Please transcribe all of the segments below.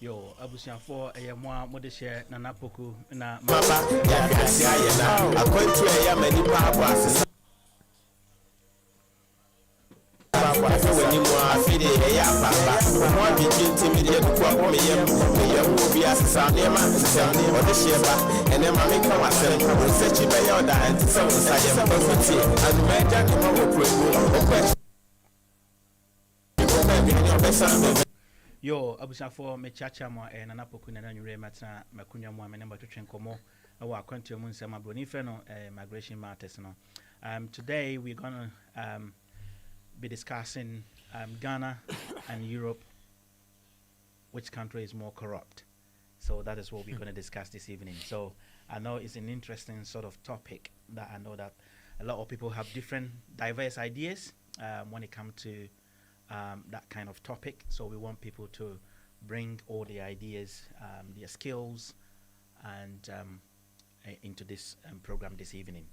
Yo, Abusian for a more modest Nana Poku na Papa, Akwantuo ya mani papa when you are feeding a yap, one between Timmy and Quack, me, as a sound near my sound near the Sheba, and then I make myself researching by your diet. So I am perfect and imagine Yo, Abusian for me chacha mo and Nana Poku na nyure matna makunya mo amene mbato twenkomo wa Akwantuo Mu Nsem Because no migration matters no. Today we're going to be discussing Ghana and Europe, which country is more corrupt. So that is what we're going to discuss this evening. So I know it's an interesting sort of topic that I know that a lot of people have different diverse ideas when it comes to that kind of topic. So we want people to bring all the ideas, their skills, and into this program this evening.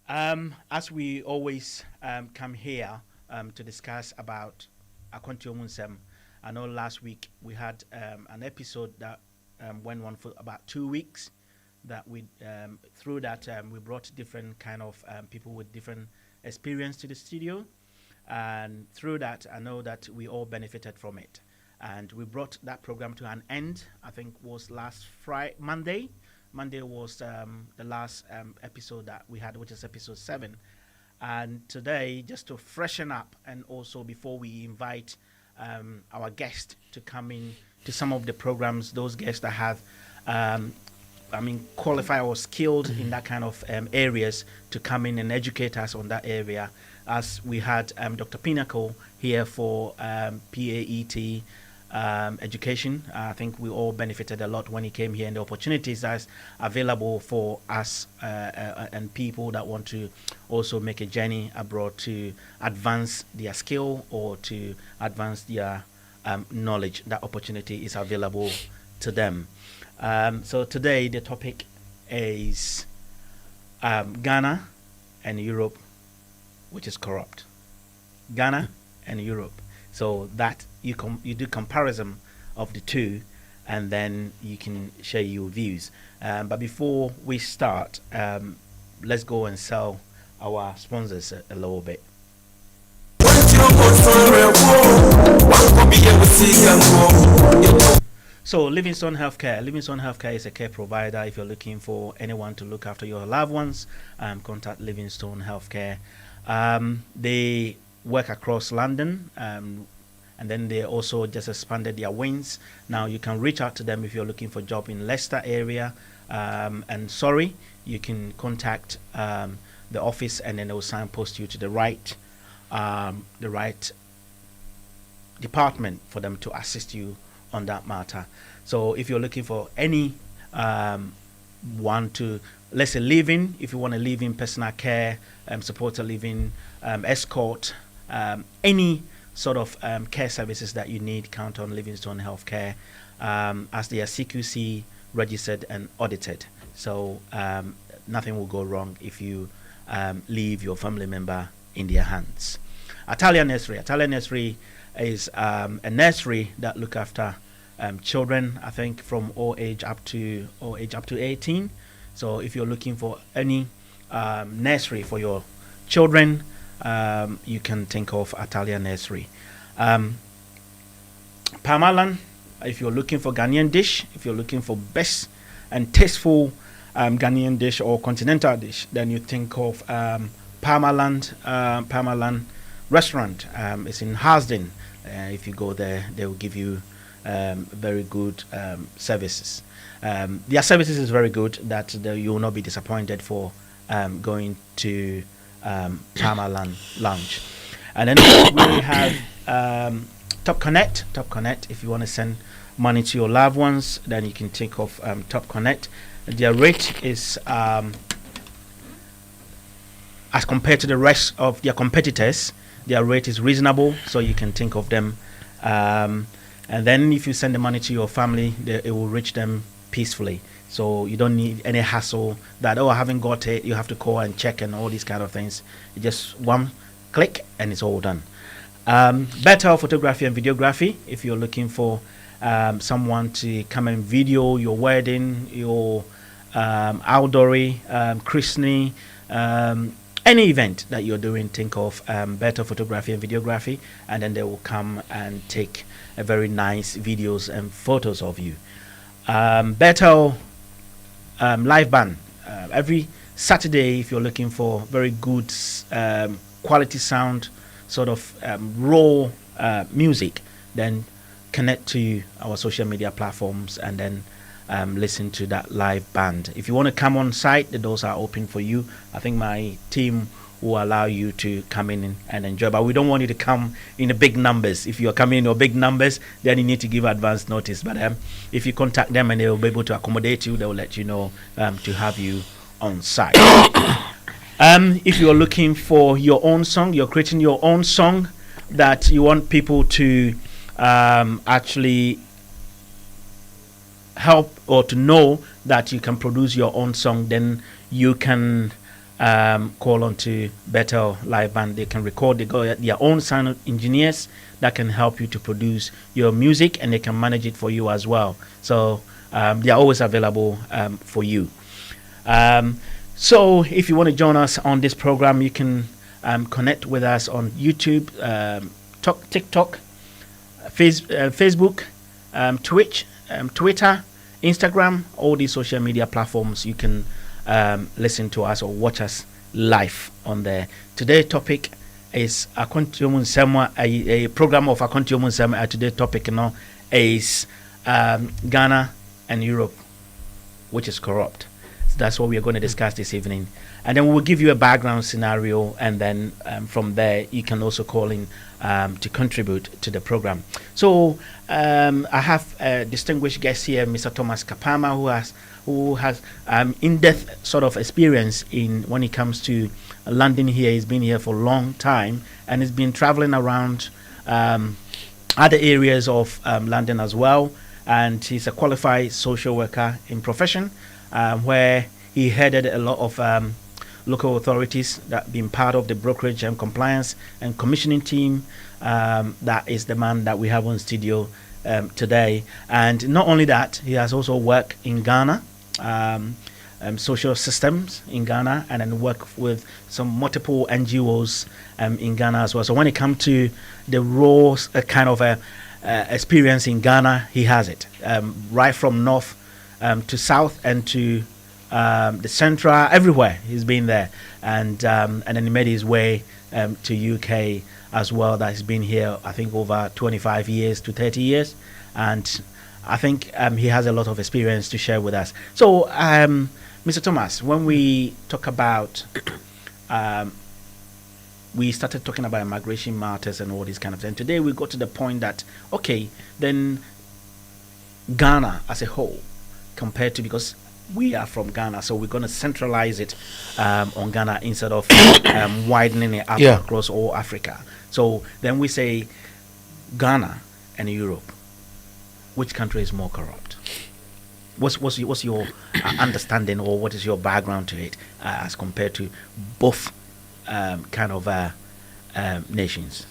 As we always come here to discuss about Akwantuo Mu Nsem, I know last week we had an episode that went on for about 2 weeks. That we through that we brought different kind of people with different experience to the studio, and through that I know that we all benefited from it. And we brought that program to an end. I think was last Monday. Monday was the last episode that we had, which is episode 7. And today, just to freshen up, and also before we invite our guest to come in to some of the programs, those guests that have, qualified or skilled in that kind of areas, to come in and educate us on that area. As we had Dr. Pinnacle here for PAET, education. I think we all benefited a lot when he came here, and the opportunities that's available for us and people that want to also make a journey abroad to advance their skill or to advance their knowledge. That opportunity is available to them. So today the topic is Ghana and Europe, which is corrupt. Ghana and Europe. So that you do comparison of the two, and then you can share your views. But before we start, let's go and sell our sponsors a little bit. So Livingstone Healthcare. Livingstone Healthcare is a care provider. If you're looking for anyone to look after your loved ones, contact Livingstone Healthcare. They work across London, and then they also just expanded their wings. Now you can reach out to them if you're looking for a job in Leicester area and Surrey. You can contact the office, and then they will signpost you to the right department for them to assist you on that matter. So if you're looking for any one to, let's say, living, if you want to live in personal care, supported living, escort, any sort of care services that you need, count on Livingstone Healthcare, as they are CQC registered and audited. So nothing will go wrong if you leave your family member in their hands. Atalia Nursery. Atalia Nursery is a nursery that look after children, I think from all age up to 18. So if you're looking for any nursery for your children, you can think of Atalia Nursery. Parmalan, if you're looking for Ghanaian dish, if you're looking for best and tasteful Ghanaian dish or continental dish, then you think of Parmalan restaurant. It's in Harsden. If you go there, they will give you very good services. Their services is very good that you will not be disappointed for going to Palmer Lounge. And then we have Top Connect. Top Connect, if you want to send money to your loved ones, then you can think of Top Connect. Their rate is as compared to the rest of their competitors, their rate is reasonable, so you can think of them. And then if you send the money to your family, it will reach them peacefully. So you don't need any hassle that, oh, I haven't got it, you have to call and check and all these kind of things. You just one click and it's all done. Better photography and videography, if you're looking for someone to come and video your wedding, your outdoory, christening, any event that you're doing, think of Better Photography and Videography, and then they will come and take a very nice videos and photos of you. Better live band. Every Saturday, if you're looking for very good quality sound, sort of raw music, then connect to our social media platforms and then listen to that live band. If you want to come on site, the doors are open for you. I think my team will allow you to come in and enjoy, but we don't want you to come in the big numbers. If you're coming in your big numbers, then you need to give advance notice. But if you contact them and they will be able to accommodate you, they will let you know to have you on site. If you're looking for your own song, you're creating your own song that you want people to actually help or to know that you can produce your own song, then you can call on to Better Live Band. They can record, they got their own sound engineers that can help you to produce your music, and they can manage it for you as well. So they are always available for you. So if you want to join us on this program, you can connect with us on YouTube, TikTok, Facebook, Twitch, Twitter, Instagram, all these social media platforms. You can listen to us or watch us live on there. Today's topic is Akwantuo Mu Nsem, a program of Akwantuo Mu Nsem. Today's topic is Ghana and Europe, which is corrupt. So that's what we are going to discuss this evening. And then we'll give you a background scenario, and then from there you can also call in to contribute to the program. So I have a distinguished guest here, Mr. Thomas Kapama, who has in-depth sort of experience in when it comes to London here. He's been here for a long time, and he's been traveling around other areas of London as well. And he's a qualified social worker in profession, where he headed a lot of local authorities that been part of the brokerage and compliance and commissioning team. That is the man that we have on studio today. And not only that, he has also worked in Ghana, social systems in Ghana, and then work with some multiple NGOs in Ghana as well. So when it comes to the raw kind of experience in Ghana, he has it right from north to south and to the central, everywhere he's been there, and then he made his way to UK as well. That he's been here, I think, over 25 years to 30 years, and I think he has a lot of experience to share with us. So, Mr. Thomas, when we talk about we started talking about immigration matters and all these kind of things. Today we got to the point that, okay, then Ghana as a whole, compared to, because we are from Ghana, so we're going to centralize it on Ghana instead of widening it out across all Africa. So then we say Ghana and Europe, which country is more corrupt? What's your understanding, or what is your background to it as compared to both kind of nations?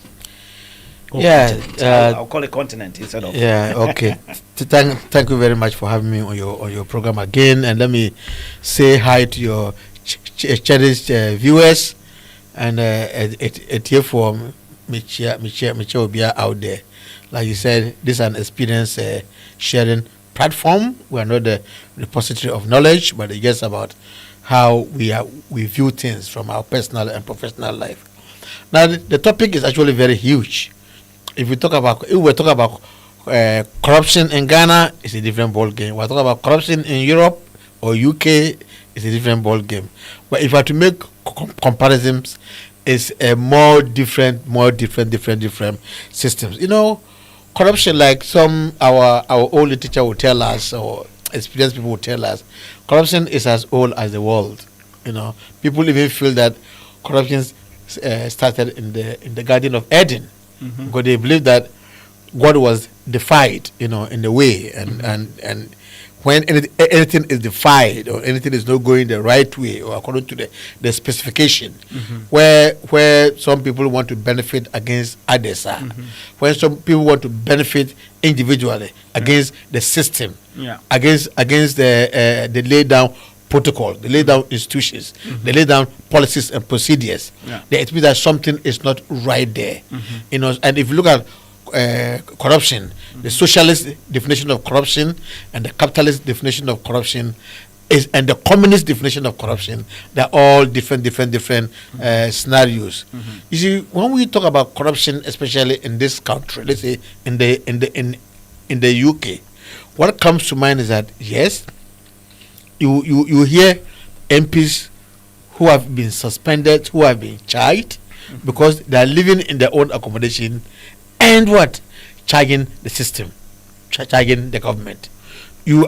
I'll call it continent instead of. Yeah, okay. Thank you very much for having me on your program again, and let me say hi to your cherished viewers, and it here for Michelle Obia out there. Like you said, this is an experience sharing platform. We are not the repository of knowledge, but it's just about how we view things from our personal and professional life. Now, the topic is actually very huge. If we were talking about corruption in Ghana is a different ball game. We're talking about corruption in Europe or UK is a different ball game. But if I had to make comparisons, it's a more different systems. You know, corruption, like some our old literature will tell us, or experienced people will tell us, corruption is as old as the world. You know, people even feel that corruption started in the Garden of Eden, because they believe that God was defied, you know, in the way, and when anything is defied or anything is not going the right way or according to the specification, where some people want to benefit against others, when some people want to benefit individually against the system, against the laid down protocol, the laid down institutions, the laid down policies and procedures, it means that something is not right there, you know. And if you look at corruption, the socialist definition of corruption and the capitalist definition of corruption and the communist definition of corruption, they're all different scenarios. You see, when we talk about corruption, especially in this country, let's say in the UK, what comes to mind is that yes, you hear MPs who have been suspended, who have been charged because they are living in their own accommodation, and what? Charging the system, charging the government.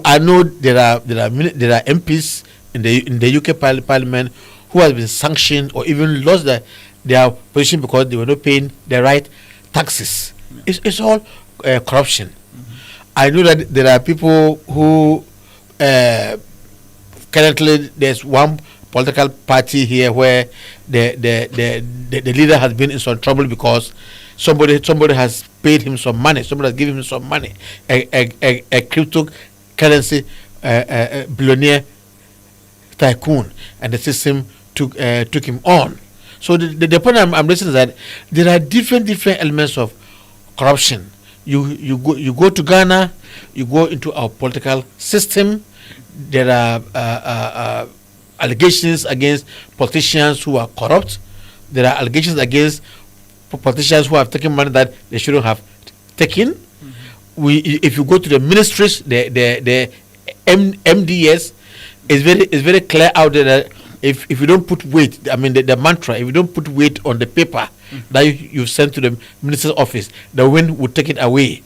I know there are MPs in the UK Parliament who have been sanctioned or even lost their position because they were not paying the right taxes. It's all corruption. I know that there are people who currently there's one political party here where the leader has been in some trouble because somebody has paid him some money. Somebody has given him some money. A cryptocurrency billionaire tycoon, and the system took him on. So the point I'm listening is that there are different elements of corruption. You go to Ghana, you go into our political system. There are allegations against politicians who are corrupt. There are allegations against politicians who have taken money that they shouldn't have taken. If you go to the ministries, the MDS is very clear out there that if you don't put weight, I mean the mantra, if you don't put weight on the paper that you send to the minister's office, the wind will take it away.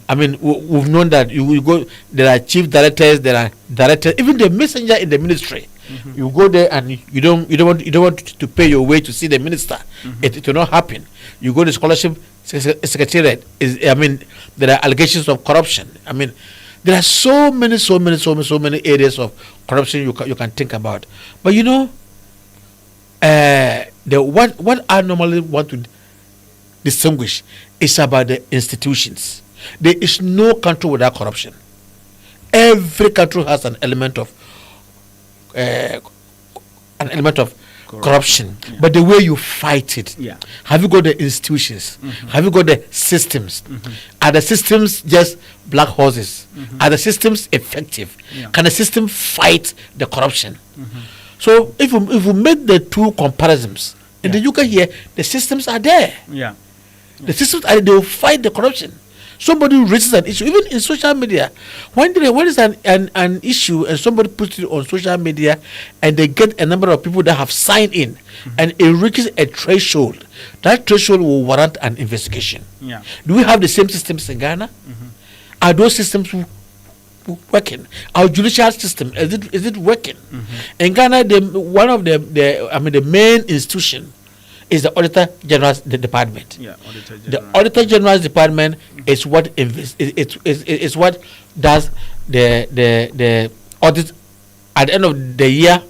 I mean, we've known that you go. There are chief directors, there are directors, even the messenger in the ministry. You go there and you don't want to pay your way to see the minister. It will not happen. You go to scholarship secretariat. There are allegations of corruption. I mean, there are so many areas of corruption you can think about. But you know, what I normally want to distinguish is about the institutions. There is no country without corruption. Every country has an element of corruption, but the way you fight it. Have you got the institutions? Have you got the systems? Are the systems just black horses? Are the systems effective? Can the system fight the corruption? So if we make the two comparisons, in the UK here, the systems are there. The systems are there, they will fight the corruption. Somebody raises an issue, even in social media. When is an issue and somebody puts it on social media and they get a number of people that have signed in and it reaches a threshold, that threshold will warrant an investigation. Do we have the same systems in Ghana? Are those systems working? Our judicial system, is it working? In Ghana, the main institution is the Auditor General's Department. The Auditor General's Department is what is what does the audit. At the end of the year,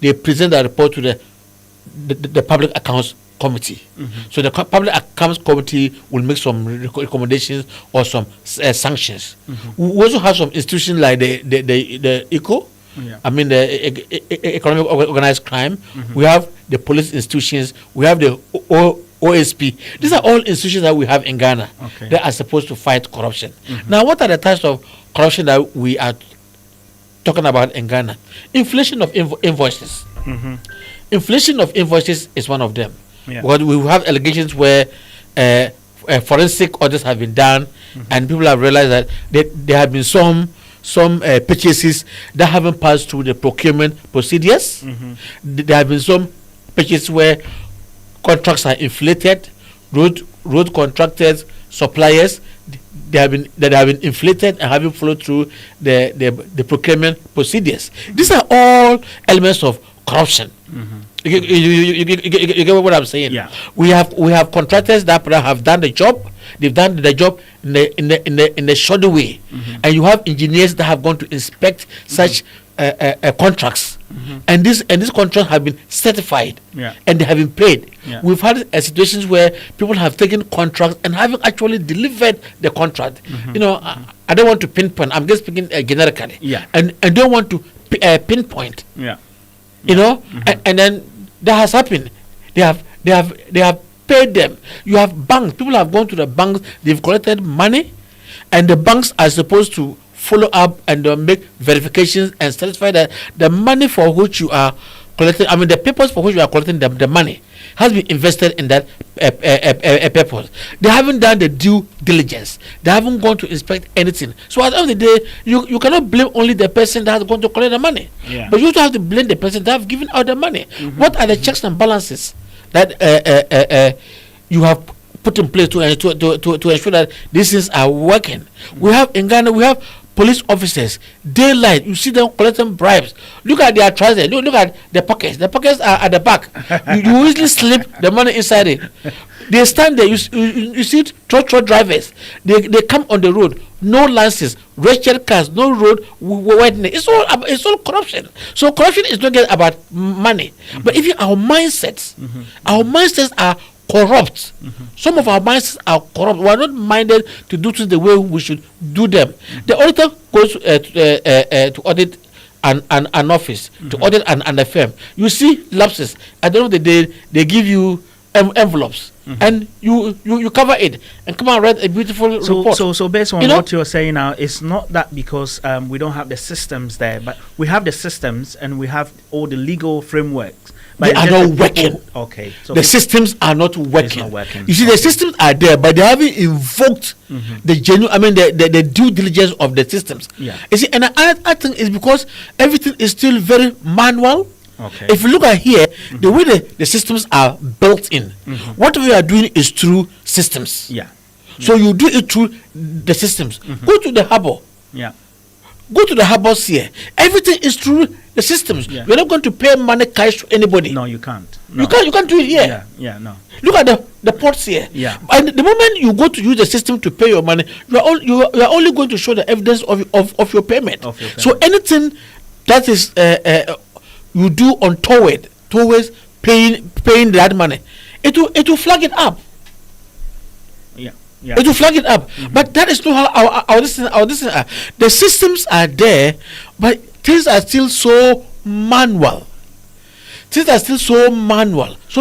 they present a report to the Public Accounts Committee. So the Public Accounts Committee will make some recommendations or some sanctions. We also have some institutions like the ECO. The economic organized crime. We have the police institutions. We have the OSP. These are all institutions that we have in Ghana that are supposed to fight corruption. Now, what are the types of corruption that we are talking about in Ghana? Inflation of invoices. Inflation of invoices is one of them. Because we have allegations where forensic audits have been done, and people have realized that there have been some purchases that haven't passed through the procurement procedures. There have been some purchases where contracts are inflated. Road contractors, suppliers, they have been inflated and haven't followed through the procurement procedures. These are all elements of corruption. You get what I'm saying? Yeah. We have contractors that have done the job. They've done the job in a shoddy way, and you have engineers that have gone to inspect such contracts, and these contracts have been certified, and they have been paid. We've had situations where people have taken contracts and haven't actually delivered the contract. You know, I don't want to pinpoint. I'm just speaking generically. And don't want to pinpoint. You know, and then that has happened. They have paid them. You have banks. People have gone to the banks. They've collected money, and the banks are supposed to follow up and make verifications and certify that the money for which you are collecting, I mean the papers for which you are collecting the money has been invested in that purpose. They haven't done the due diligence. They haven't gone to inspect anything. So at the end of the day, you cannot blame only the person that has gone to collect the money, but you also have to blame the person that have given out the money. What are the checks and balances that you have put in place to ensure that these things are working? We have in Ghana, we have police officers, daylight, you see them collecting bribes. Look at their trousers, look at the pockets. The pockets are at the back. you easily slip the money inside it. They stand there, you see truck drivers, they come on the road, no licenses, wretched cars, no road widening. It's all corruption. So corruption is not just about money, but even our mindsets. Our mindsets are corrupt. Some of our minds are corrupt. We are not minded to do things the way we should do them. The auditor goes to audit an office, to audit an firm. You see lapses. At the end of the day, they give you envelopes, and you cover it and come and write a beautiful report. So based on what you're saying now, it's not that because we don't have the systems there, but we have the systems and we have all the legal frameworks. They are not working. Okay. So the systems are not working. It's not working. You see, the systems are there, but they haven't invoked the genuine, I mean, the due diligence of the systems. You see, and I think it's because everything is still very manual. Okay. If you look at here, the way the systems are built in, what we are doing is through systems. So you do it through the systems. Go to the harbor. Go to the harbors here. Everything is through the systems. You're not going to pay money cash to anybody. No, you can't. No. You can't do it here. No. Look at the ports here. And the moment you go to use the system to pay your money, you are only going to show the evidence of your payment. So anything that is you do untoward towards paying that money, it will flag it up. It will flag it up. But that is not how our the systems are there, but things are still so manual. So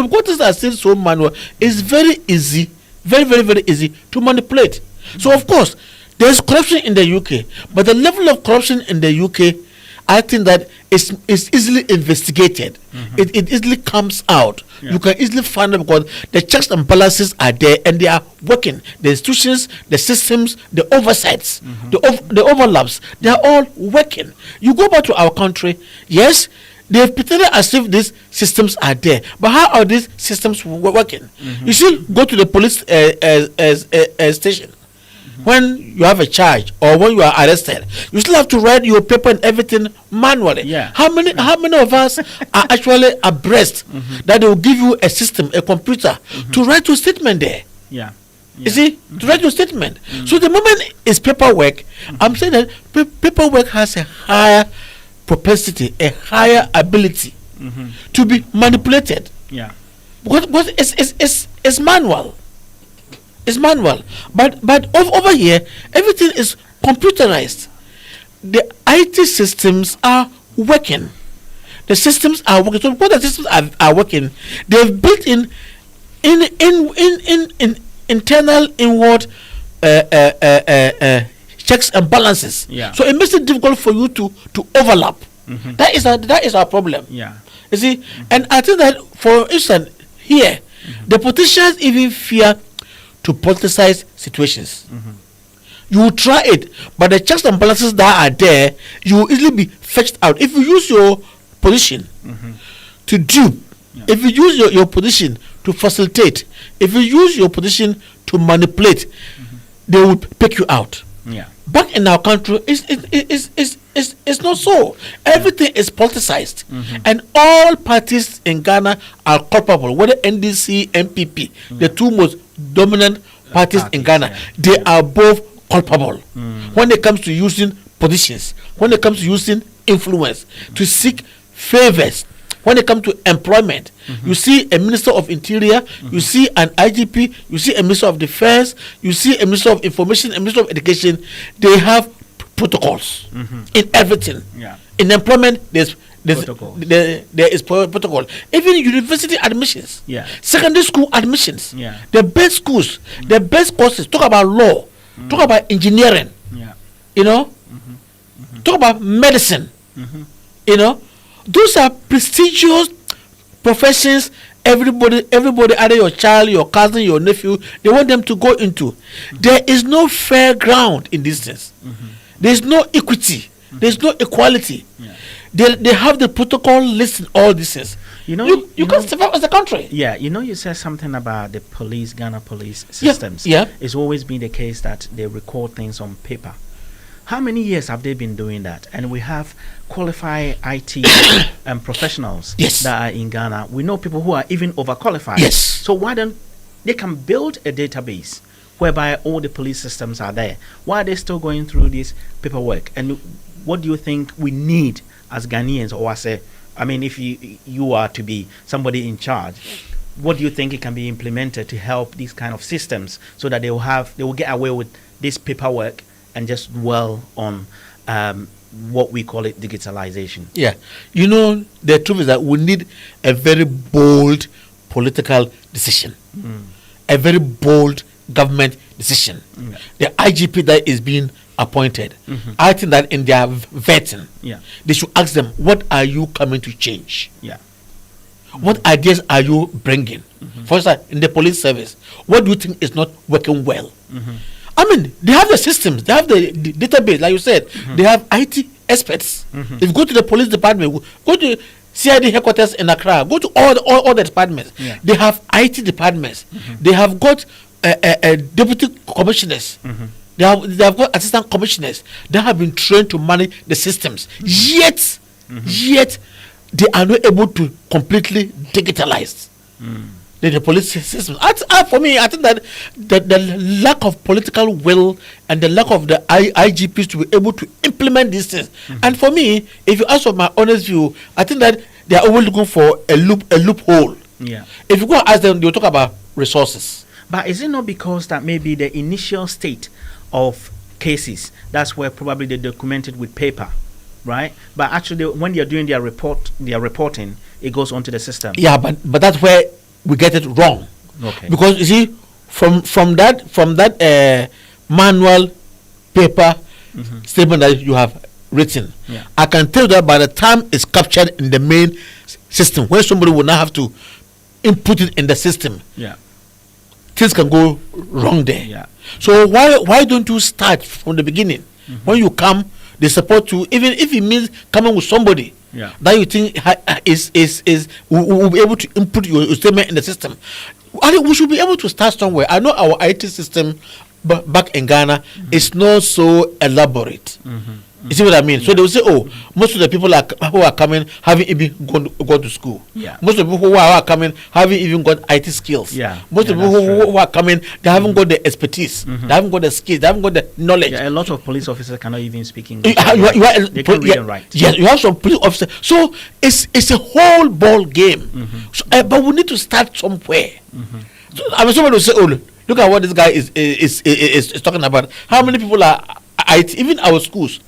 because things are still so manual, it's very easy, very easy to manipulate. So of course, there's corruption in the UK, but the level of corruption in the UK, I think that is easily investigated. It easily comes out. You can easily find it because the checks and balances are there and they are working. The institutions, the systems, the oversights, the overlaps, they are all working. You go back to our country, yes, they've pretended as if these systems are there, but how are these systems working? You still go to the police station. When you have a charge or when you are arrested, you still have to write your paper and everything manually. How many of us are actually abreast that they will give you a system, a computer, to write your statement there? You see, to write your statement. So the moment it's paperwork, I'm saying that paperwork has a higher propensity, a higher ability to be manipulated. Because it's manual. It's manual, but over here everything is computerized. The IT systems are working. The systems are working. So because the systems are working, they've built in internal inward checks and balances. So it makes it difficult for you to overlap. That is our problem. You see, and I think that for instance here, the politicians even fear to politicize situations. You will try it, but the checks and balances that are there, you will easily be fetched out. If you use your position to dupe, if you use your position to facilitate, if you use your position to manipulate, they will pick you out. Yeah. Back in our country, it's not so. Everything is politicized, and all parties in Ghana are culpable. Whether NDC, MPP, the two most dominant parties in Ghana, they are both culpable when it comes to using positions, when it comes to using influence to seek favors. When it comes to employment, you see a Minister of Interior, you see an IGP, you see a Minister of Defense, you see a Minister of Information, a Minister of Education. They have protocols in everything. Yeah. In employment, there is protocol. Even university admissions, secondary school admissions, the best schools, the best courses. Talk about law, talk about engineering, talk about medicine, Those are prestigious professions. Everybody, either your child, your cousin, your nephew, they want them to go into. There is no fair ground in this sense. There is no equity. There is no equality. They have the protocol list in all these things. You can't survive as a country. Yeah, you said something about the police, Ghana police systems. Yeah. It's always been the case that they record things on paper. How many years have they been doing that? And we have qualified IT professionals that are in Ghana. We know people who are even overqualified. Yes. So why don't they can build a database whereby all the police systems are there? Why are they still going through this paperwork? And what do you think we need as Ghanaians, or if you are to be somebody in charge? What do you think it can be implemented to help these kind of systems so that they will get away with this paperwork and just dwell on what we call it digitalization? Yeah. The truth is that we need a very bold political decision, a very bold government decision. The IGP that is being appointed, I think that in their vetting, they should ask them, what are you coming to change? What ideas are you bringing? For instance, in the police service, what do you think is not working well? They have the systems, they have the database, like you said, they have IT experts. If you go to the police department, go to CID headquarters in Accra, go to all the departments. They have IT departments. They have got deputy commissioners. They have got assistant commissioners that have been trained to manage the systems. Yet they are not able to completely digitalize the police system. For me, I think that the lack of political will and the lack of the IGPs to be able to implement these things. And for me, if you ask for my honest view, I think that they are always looking for a loophole. If you go and ask them, they'll talk about resources. But is it not because that maybe the initial state of cases, that's where probably they documented with paper, right? But actually, when they're doing their reporting, it goes onto the system. Yeah, but that's where we get it wrong. Okay. Because you see, from that manual paper statement that you have written, I can tell that by the time it's captured in the main system, where somebody will now have to input it in the system, things can go wrong there. So why don't you start from the beginning? When you come, they support you, even if it means coming with somebody that you think will be able to input your statement in the system. I think we should be able to start somewhere. I know our IT system back in Ghana is not so elaborate. You see what I mean? So they will say, most of the people who are coming haven't even gone to school. Most of the people who are coming haven't even got IT skills. Most of the people who are coming, they haven't got the expertise. They haven't got the skills. They haven't got the knowledge. A lot of police officers cannot even speak English. They can't read and write. Yes, you have some police officers. So it's a whole ball game. So, but we need to start somewhere. So, somebody will say, look at what this guy is talking about. How many people are IT, even our schools,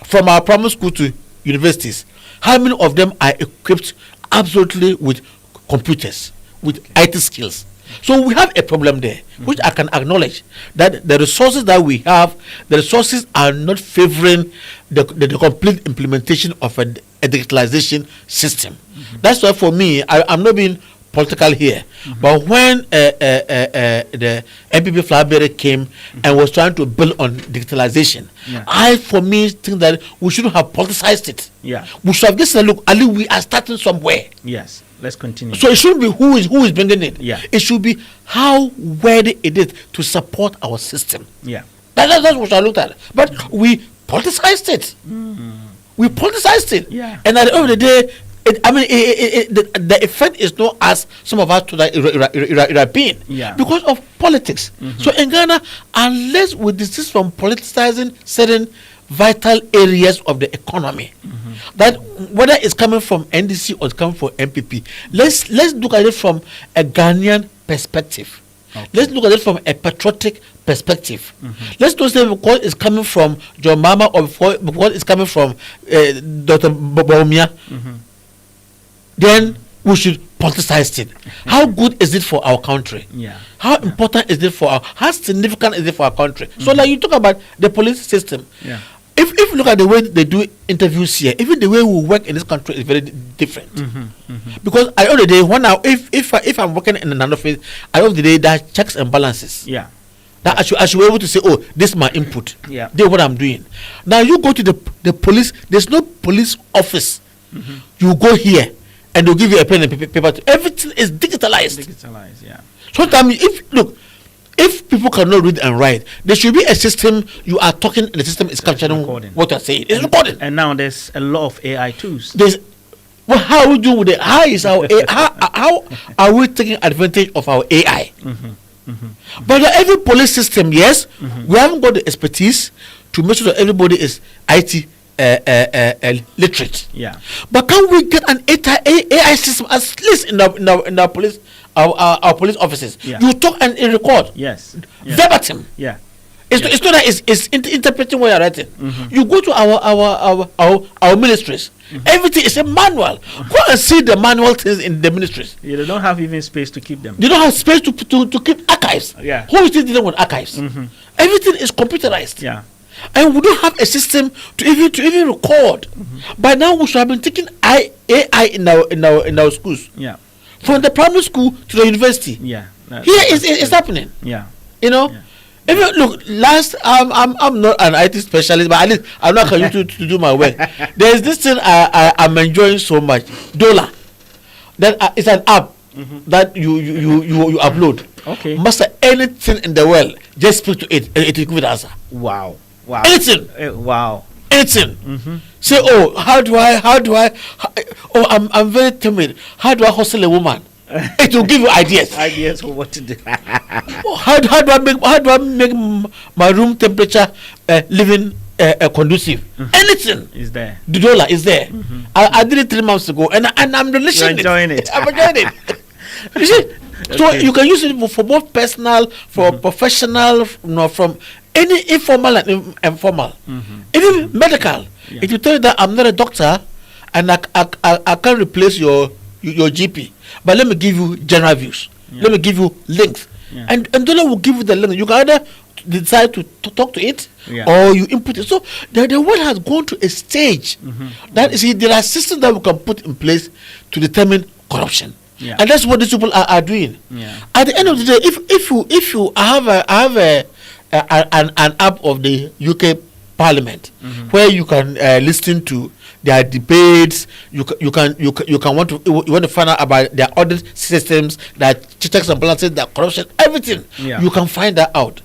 from our primary school to universities, how many of them are equipped absolutely with computers, with IT skills? So we have a problem there, which I can acknowledge, that the resources that we have, the resources are not favoring the complete implementation of a digitalization system. That's why for me, I'm not being political here. But when the MPP flag bearer came and was trying to build on digitalization, I, for me, think that we shouldn't have politicized it. Yeah. We should have just said, look, Ali, we are starting somewhere. Yes. Let's continue. So it shouldn't be who is bringing it. Yeah. It should be how worthy it is to support our system. Yeah. That's what I looked at. But we politicized it. We politicized it. Yeah. And at the end of the day, the effect is not as some of us to that European. Yeah. Because of politics. So in Ghana, unless we desist from politicizing certain vital areas of the economy, that whether it's coming from NDC or it's coming from MPP, let's look at it from a Ghanaian perspective. Okay. Let's look at it from a patriotic perspective. Let's not say because it's coming from John Mama or because it's coming from Dr. Baumia, then we should politicize it. How good is it for our country? Yeah. How important is it how significant is it for our country? So like you talk about the police system. Yeah. If you look at the way they do interviews here, even the way we work in this country is very different. Because at the end of the day, if I'm working in another office, at the end of the day, there are checks and balances. Yeah. That I should be able to say, oh, this is my input. Yeah. This is what I'm doing. Now you go to the police. There's no police office. You go here, and they'll give you a pen and paper. Everything is digitalized. Yeah. Sometimes, if people cannot read and write, there should be a system. You are talking, and the system is capturing what you're saying. It's recording. And now there's a lot of AI tools. How are we doing with it? How is our AI? How are we taking advantage of our AI? But every police system, yes, we haven't got the expertise to make sure that everybody is IT literate. Yeah. But can we get an AI system at least in our police? Our police officers. Yeah. You talk and record. Yes. Verbatim. Yeah. It's not that it's interpreting what you're writing. You go to our ministries. Everything is a manual. Go and see the manual things in the ministries. Yeah, they don't have even space to keep them. They don't have space to keep archives. Yeah. Who is dealing with archives? Everything is computerized. Yeah. And we don't have a system to even record. By now we should have been taking AI in our schools. Yeah. From the primary school to the university. Yeah. Here it's happening. Yeah. You know? Yeah. If you look, I'm not an IT specialist, but at least I'm not going to do my work. There's this thing I'm enjoying so much. Dollar. That it's an app that you upload. Okay. Master anything in the world, just speak to it and it will give you the answer. Wow. Anything. Wow. Anything. Say, oh, how do I I'm very timid. How do I hustle a woman? It will give you ideas. Ideas for what to do. How do I make my room temperature living conducive? Anything is there. The dollar is there. I did it 3 months ago, and I'm relishing it. I'm enjoying it. You see, so you can use it for both personal, for professional, from any informal and formal, even medical. Yeah. If you tell you that I'm not a doctor, and I can't replace your GP, but let me give you general views. Let me give you links, and dollar will give you the link. You can either decide to talk to it, or you input it. So the world has gone to a stage that you see there are systems that we can put in place to determine corruption, and that's what these people are doing. At the end of the day, if you have an app of the UK Parliament where you can listen to their debates, you want to find out about their audit systems, their checks and balances, their corruption, everything. You can find that out.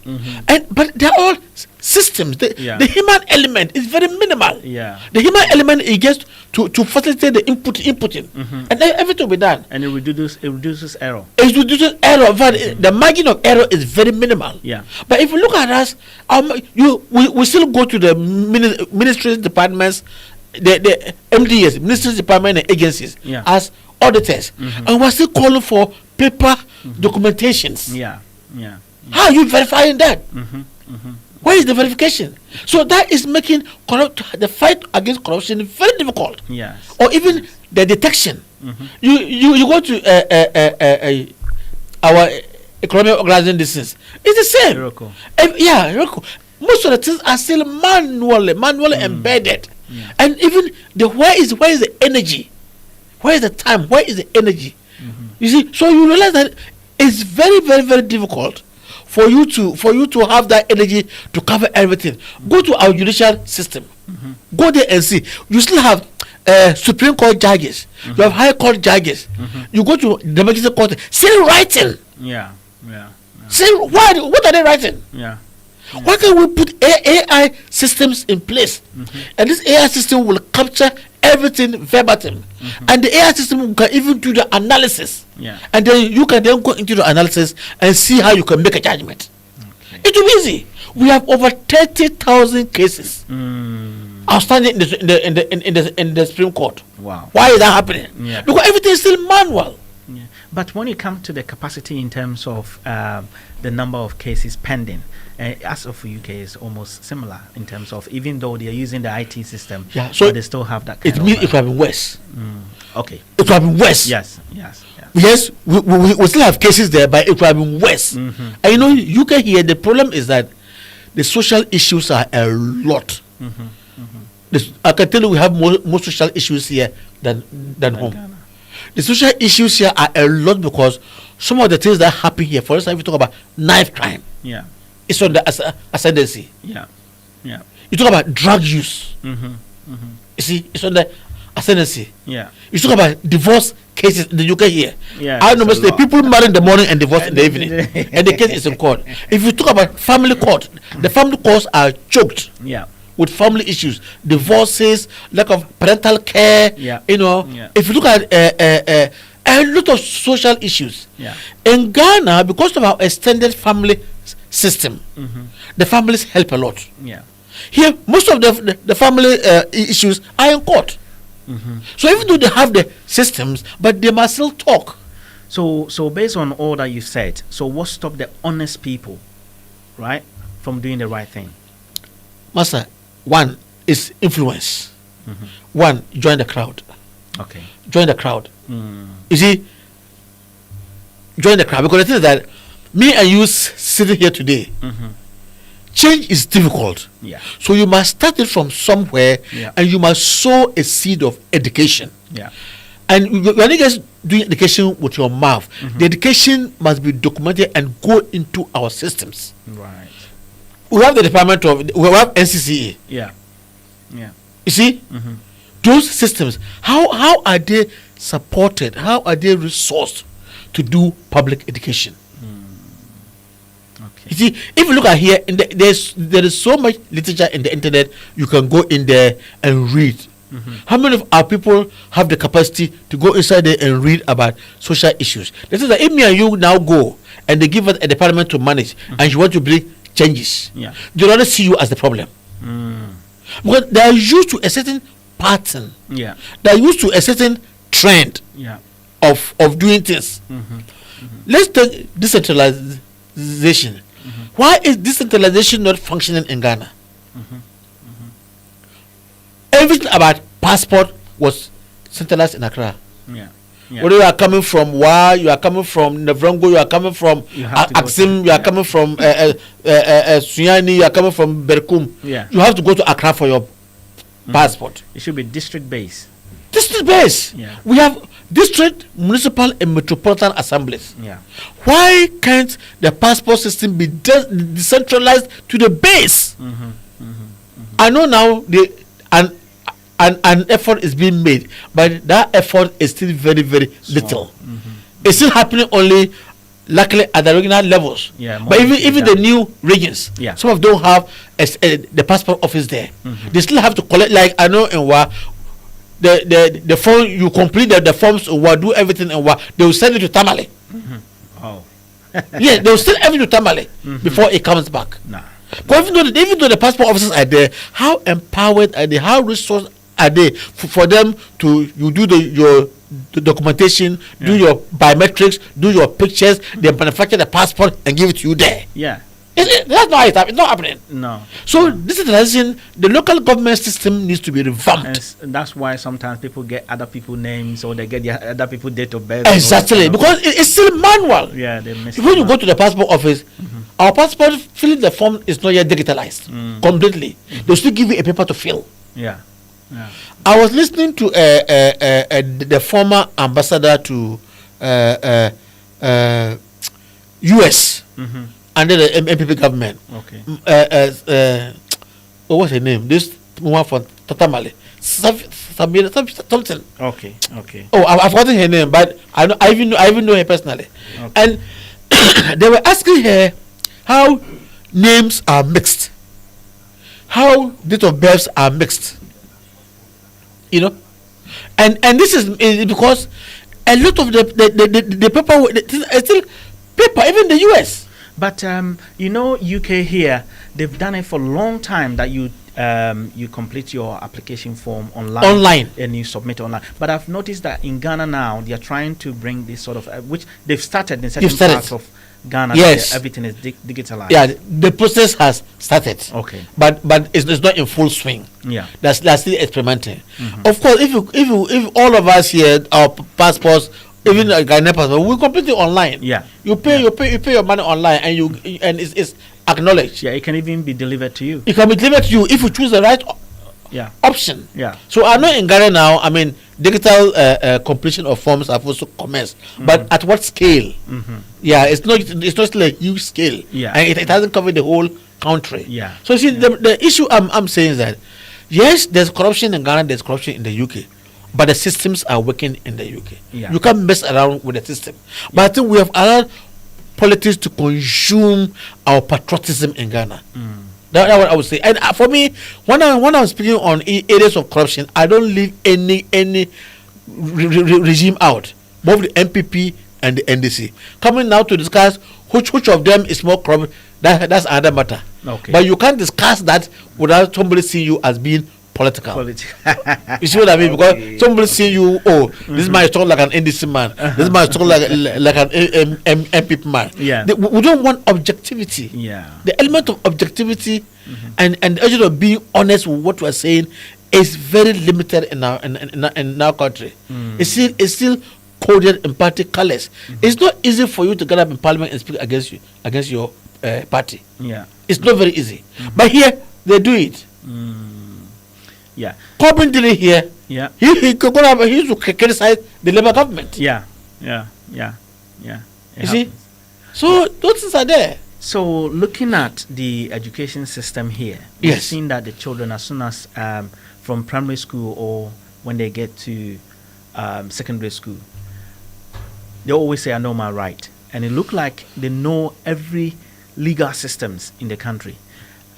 But they're all systems. The human element is very minimal. The human element is just to facilitate the inputting, and everything will be done. And it reduces error. It reduces error, but the margin of error is very minimal. But if you look at us, we still go to the ministries, departments, the MDS, ministries, department, and agencies as auditors, and we're still calling for paper documentations. How are you verifying that? Where is the verification? So that is making the fight against corruption very difficult. Or even the detection. You go to our economic organizing distance. It's the same. Miracle. Most of the things are still manually embedded. And even where is the energy? Where is the time? Where is the energy You see, so you realize that it's very, very, very difficult for you to have that energy to cover everything. Go to our judicial system. Go there and see. You still have Supreme Court judges. You have High Court judges. You go to the Magistrate Court, still writing. Yeah. Say what are they writing? Yeah. Why can't we put AI systems in place? And this AI system will capture everything verbatim. And the AI system can even do the analysis. Yeah. And then you can then go into the analysis and see how you can make a judgment. Okay. It will be easy. We have over 30,000 cases outstanding in the Supreme Court. Wow. Why is that happening? Yeah. Because everything is still manual. Yeah. But when it comes to the capacity in terms of the number of cases pending, as of UK is almost similar in terms of, even though they are using the IT system, Yeah, so but they still have that kind it of... means it would have been worse. Okay. It would have been worse. Yes. Yes, we still have cases there, but it would have been worse. And you know, UK here, the problem is that the social issues are a lot. I can tell you we have more social issues here than home. Ghana. The social issues here are a lot because some of the things that happen here, for instance, if you talk about knife crime, Yeah. it's on the ascendancy. Yeah. You talk about drug use, you see, it's on the ascendancy. Yeah. You talk about divorce cases in the UK here. Yeah, I it's know a most the lot. people marry in the morning and divorce in the evening, and the case is in court. If you talk about family court, the family courts are choked Yeah. with family issues, divorces, lack of parental care. Yeah. You know, Yeah. if you look at a lot of social issues Yeah. in Ghana, because of our extended family system, the families help a lot. Yeah. Here, most of the family issues are in court. So even though they have the systems, but they must still talk. So based on all that you said, so what stopped the honest people, right, from doing the right thing? Master, one is influence. One, join the crowd. Okay. Join the crowd. You see, join the crowd, because the thing is that me and you sitting here today, change is difficult. Yeah. So you must start it from somewhere, Yeah. and you must sow a seed of education. Yeah. And you are not just doing education with your mouth. The education must be documented and go into our systems. Right. We have the department of, we have NCCE. Yeah. You see, those systems, how are they supported? How are they resourced to do public education? Okay. You see, if you look at here, there is so much literature in the internet. You can go in there and read. How many of our people have the capacity to go inside there and read about social issues? This is that if me and you now go and they give us a department to manage, and you want to bring changes, Yeah. they rather see you as the problem, because they are used to a certain pattern. Yeah. They are used to a certain trend Yeah. of doing things. Let's take decentralization. Why is decentralization not functioning in Ghana? Everything about passport was centralized in Accra. Yeah. Whether you are coming from Wa, you are coming from Nevrongo, you are coming from You have to go Axim, to- you are yeah. coming from Suyani, you are coming from Berkum. Yeah. You have to go to Accra for your passport. It should be district based. District base. Yeah. We have district, municipal, and metropolitan assemblies. Yeah. Why can't the passport system be decentralized to the base? I know now an effort is being made, but that effort is still very, very little. It's still happening only, luckily, at the regional levels. Yeah, But more even the new regions, Yeah. some of them don't have the passport office there. They still have to collect, like I know in Wa, the form you complete the forms in Wa, do everything in Wa, they will send it to Tamale. Oh. Yeah, they will send everything to Tamale before it comes back. Nah. But even though the passport officers are there, how empowered are they? How resourced are they for them to do your documentation, do your biometrics, do your pictures, they manufacture the passport and give it to you there? Yeah. That's not it's not happening. No. So decentralization, the local government system needs to be revamped. And that's why sometimes people get other people's names, or they get their other people's date of birth. Exactly, because it's still manual. Yeah, they miss. When you go to the passport office, our passport filling the form is not yet digitalized completely. They still give you a paper to fill. Yeah. Yeah. I was listening to the former ambassador to US Mm-hmm. under the MPP government. Okay. What's her name? This woman from Tatamale. Something. Okay. Okay. Oh, I've forgotten her name, but I even know her personally. Okay. And they were asking her how names are mixed, how date of births are mixed. You know, and this is because a lot of the paper it's still paper, even the US. But UK here, they've done it for a long time that you complete your application form online and you submit online. But I've noticed that in Ghana now they are trying to bring this sort of which they've started in certain parts of Ghana. Yes, everything is digitalized. Yeah, the process has started. Okay, but it's not in full swing. Yeah, that's still experimenting. Mm-hmm. Of course, if all of us here, our passports, even a Ghanaian passport, we complete it online. Yeah, you pay your money online, and it's acknowledged. Yeah, it can even be delivered to you. It can be delivered to you if you choose the right option. Yeah. So I know in Ghana now, I mean, digital completion of forms have also commenced, but at what scale? Mm-hmm. Yeah, it's not still a huge scale. Yeah, and it hasn't covered the whole country. Yeah. So see, the issue I'm saying is that yes, there's corruption in Ghana, there's corruption in the UK, but the systems are working in the UK. Yeah. You can't mess around with the system. But I think we have allowed politics to consume our patriotism in Ghana. That's what I would say. And for me, when I'm speaking on areas of corruption, I don't leave any regime out. Both the MPP and the NDC coming now to discuss which of them is more corrupt. That's another matter. Okay. But you can't discuss that without somebody seeing you as being political. You see what I mean? Okay. Because somebody seeing you, this man is talking like an NDC man. This man is talking like an MPP man. Yeah. We don't want objectivity. Yeah. The element of objectivity and the urge of being honest with what we're saying is very limited in our country. It's still coded in party colors. It's not easy for you to get up in parliament and speak against your party. Yeah. It's not very easy. But here they do it. Yeah. Corbyn did it here. Yeah. He used to criticize the Labour government. Yeah. You see? So those things are there. So looking at the education system here, we've seen that the children, as soon as from primary school or when they get to secondary school, they always say, I know my right. And it look like they know every legal systems in the country.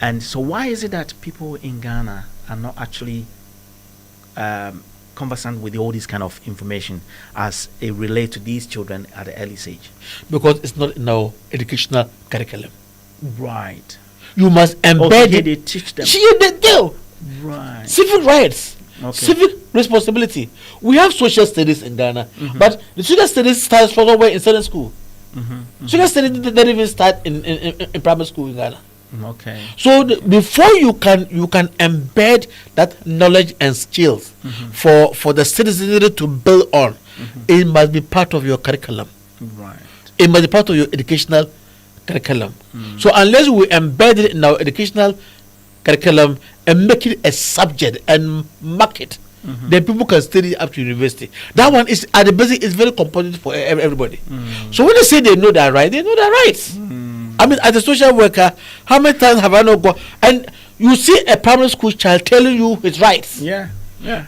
And so why is it that people in Ghana are not actually conversant with all this kind of information as it relates to these children at the early stage? Because it's not in our educational curriculum. Right. You must embed it. They teach them. They do. Right. Civic rights. Okay. Civic responsibility. We have social studies in Ghana, but the social studies starts from somewhere in certain school. Social studies didn't even start in primary school in Ghana. Okay. So before you can embed that knowledge and skills for the citizenry to build on, it must be part of your curriculum. Right. It must be part of your educational curriculum. So unless we embed it in our educational curriculum and make it a subject and mark it, then people can study up to university. That one is at the basic is very competitive for everybody. So when they say they know that right, they know that rights. I mean, as a social worker, how many times have I not gone and you see a primary school child telling you his rights? Yeah.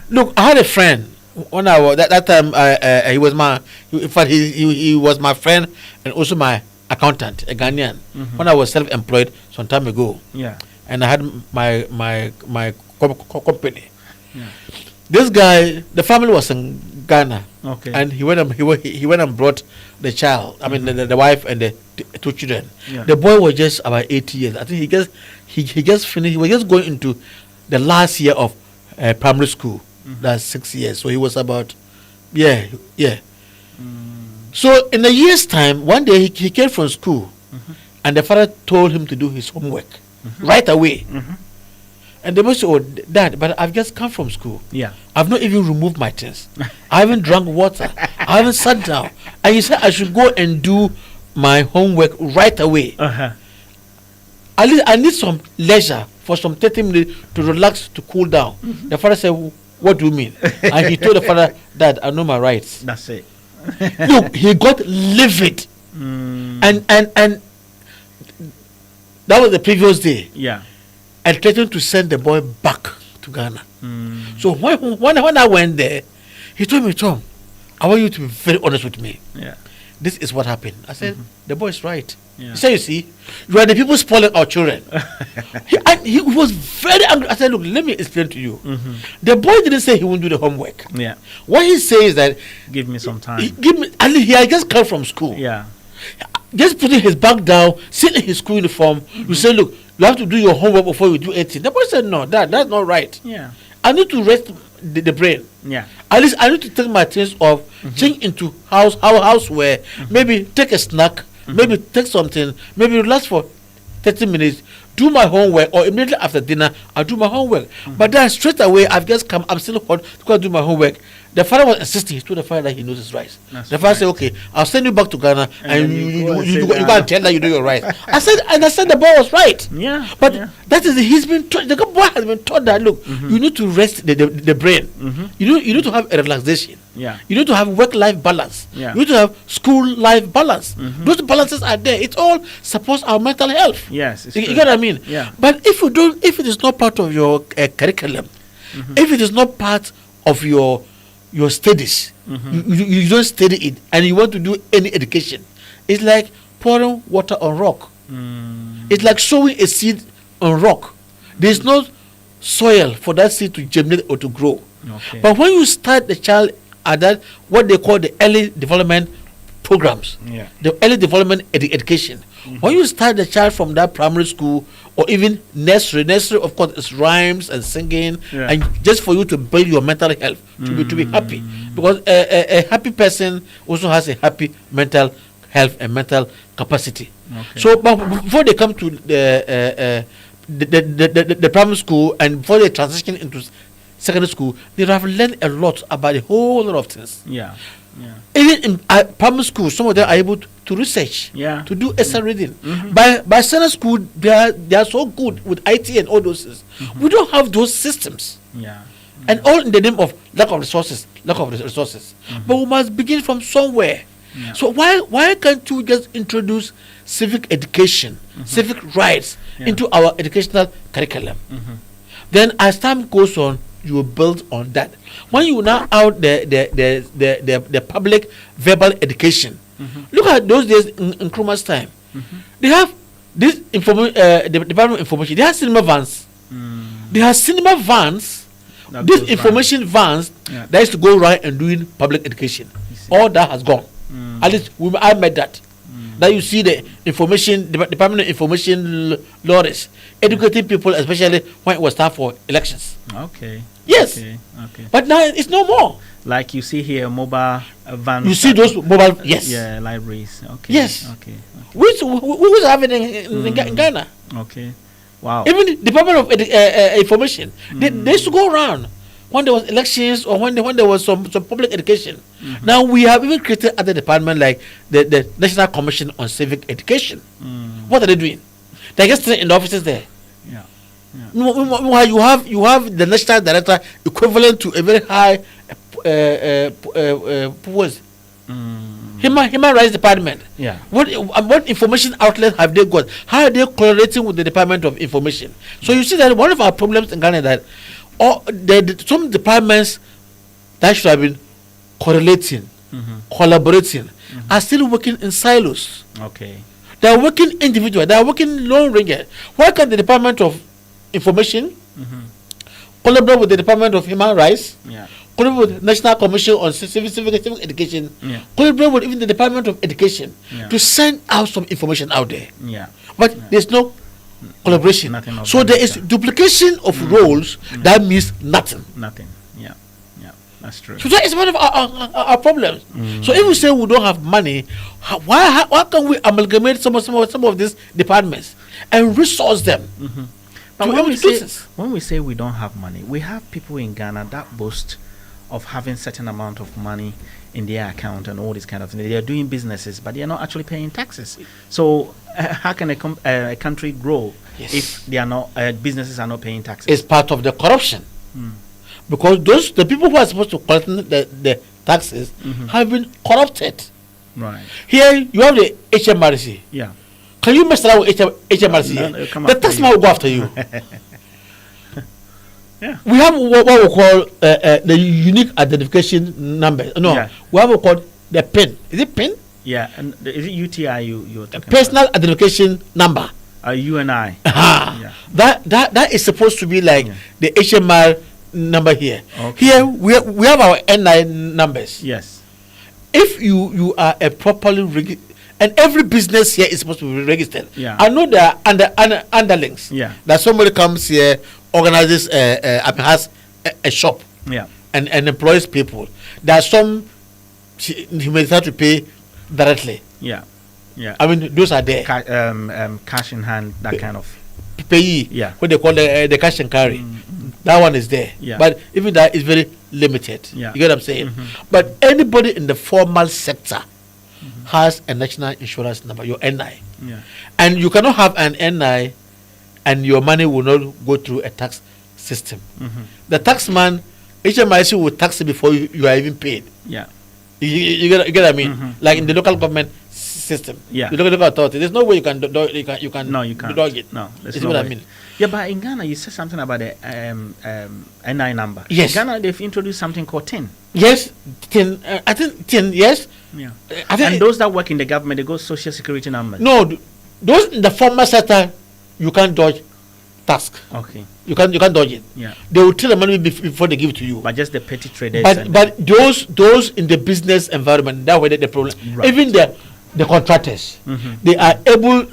Look, I had a friend when I was that time. He was he was my friend and also my accountant, a Ghanaian. When I was self-employed some time ago. Yeah. And I had my company. Yeah. This guy, the family was in Ghana. Okay. And he went and brought the child. I mean the wife and the two children. Yeah. The boy was just about 80 years. I think he just finished. He was just going into the last year of primary school. That's 6 years. So he was about So in a year's time, one day he came from school, and the father told him to do his homework right away. And they must say, "Oh, Dad, but I've just come from school. Yeah, I've not even removed my things. I haven't drunk water. I haven't sat down." And he said, "I should go and do my homework right away. At least I need some leisure for some 30 minutes to relax, to cool down." The father said, "What do you mean?" And he told the father, "Dad, I know my rights. That's it. Look, he got livid. And that was the previous day. Yeah. And threatened to send the boy back to Ghana. So when I went there, he told me, Tom, I want you to be very honest with me. Yeah. This is what happened. I said, the boy is right. Yeah. He said, you see, you are the people spoiling our children. he was very angry. I said, look, let me explain to you. The boy didn't say he won't do the homework. Yeah. What he says is that Give me some time. He had just come from school. Yeah. Just putting his bag down, sitting in his school uniform. You say, look, you have to do your homework before you do anything. The boy said, no, that's not right. Yeah. I need to rest the brain. Yeah. At least I need to take my things off, change into houseware, maybe take a snack, maybe take something, maybe relax for 30 minutes, do my homework, or immediately after dinner, I'll do my homework. But then straight away, I've just come, I'm still hot to go do my homework. The father was insisting. He told the father that he knows his rights. The father said, okay, I'll send you back to Ghana and you go and tell that you know your rights. I said the boy was right. Yeah. But that is, he's been taught, the boy has been taught that, look, you need to rest the brain. You need to have a relaxation. Yeah. You need to have work-life balance. Yeah. You need to have school-life balance. Those balances are there. It all supports our mental health. Yes. You get what I mean? Yeah. But if it is not part of your curriculum, if it is not part of your studies, you don't study it, and you want to do any education, it's like pouring water on rock. It's like sowing a seed on rock. There's no soil for that seed to germinate or to grow. Okay. But when you start the child at that, what they call the early development programs, the early development education, when you start the child from that primary school or even nursery of course is rhymes and singing, and just for you to build your mental health, to be happy, because a happy person also has a happy mental health and mental capacity. So but before they come to the primary school and before they transition into secondary school, they have learned a lot about a whole lot of things. Even in primary school, some of them are able to research, to do essay reading. By secondary school, they are so good with IT and all those things. We don't have those systems. And all in the name of lack of resources. But we must begin from somewhere. So why can't you just introduce civic education, civic rights into our educational curriculum? Then as time goes on, you will build on that. When you now out the public verbal education, look at those days in Nkrumah's time. They have this the Department of Information. They have cinema vans. They have cinema vans. These information vans that used to go around and doing public education. All that has gone. At least I met that. That you see the Department of Information lorries educating people, especially when it was time for elections. Yes. But now it's no more. Like you see here, mobile vans. You see those mobile, yes. Yeah, libraries. Yes. We have it in Ghana. Wow. Even Department of Information, they used to go around when there was elections or when there was some public education. Now we have even created other departments like the National Commission on Civic Education. What are they doing? They're just sitting in the offices there. You have the national director equivalent to a very high post. Human Rights Department. What information outlets have they got? How are they correlating with the Department of Information? So you see that one of our problems in Ghana is that some departments that should have been correlating, collaborating, are still working in silos. They are working individually. They are working lone ranger. Why can't the Department of Information collaborate with the Department of Human Rights? Collaborate with the National Commission on Civic Education? Collaborate with even the Department of Education to send out some information out there. But there's no collaboration. So there is duplication of roles. That means nothing. That's true. So that is one of our problems. So if we say we don't have money, why can't we amalgamate some of these departments and resource them? But when we say we don't have money, we have people in Ghana that boast of having certain amount of money in their account and all these kind of things. They are doing businesses, but they are not actually paying taxes. So how can a country grow if they are not businesses are not paying taxes? It's part of the corruption. Because the people who are supposed to collect the taxes have been corrupted. Right. Here you have the HMRC. Yeah. Can you mess around with HMRC? No, the tax man will go after you. Yeah. We have what we call the unique identification number. No, Yeah. we have what we call the PIN. Is it PIN? Yeah. And is it UTI you're talking Personal identification number. about? UNI. Yeah. That is supposed to be like the HMR number here. Okay. Here we have our NI numbers. Yes. If you are a properly and every business here is supposed to be registered. Yeah. I know there are underlings. Yeah. That somebody comes here, organizes, has a shop. Yeah. And employs people. There are some he may have to pay directly. Yeah. Yeah. I mean, those are there. Cash in hand, that kind of. Payee. Yeah. What they call the cash and carry. That one is there. Yeah. But even that is very limited. Yeah. You get what I'm saying? But anybody in the formal sector has a national insurance number, your NI. Yeah. And you cannot have an NI and your money will not go through a tax system. The tax man, HMRC will tax you before you are even paid. Yeah. You get what I mean? Like in the local government system. Yeah. The local authority. There's no way you can No, you can't. dodge it. No, there's Is no what I way. mean. Yeah, but in Ghana, you said something about the NI number. Yes. In Ghana, they've introduced something called TIN. Yes, I think 10, yes. Yeah. I think And those that work in the government, they go social security numbers. no, those in the formal sector, you can't dodge task. Okay. You can't dodge it. Yeah. They will take the money before they give it to you. But just the petty traders. But those in the business environment, that way the problem. Right. Even the contractors, they are able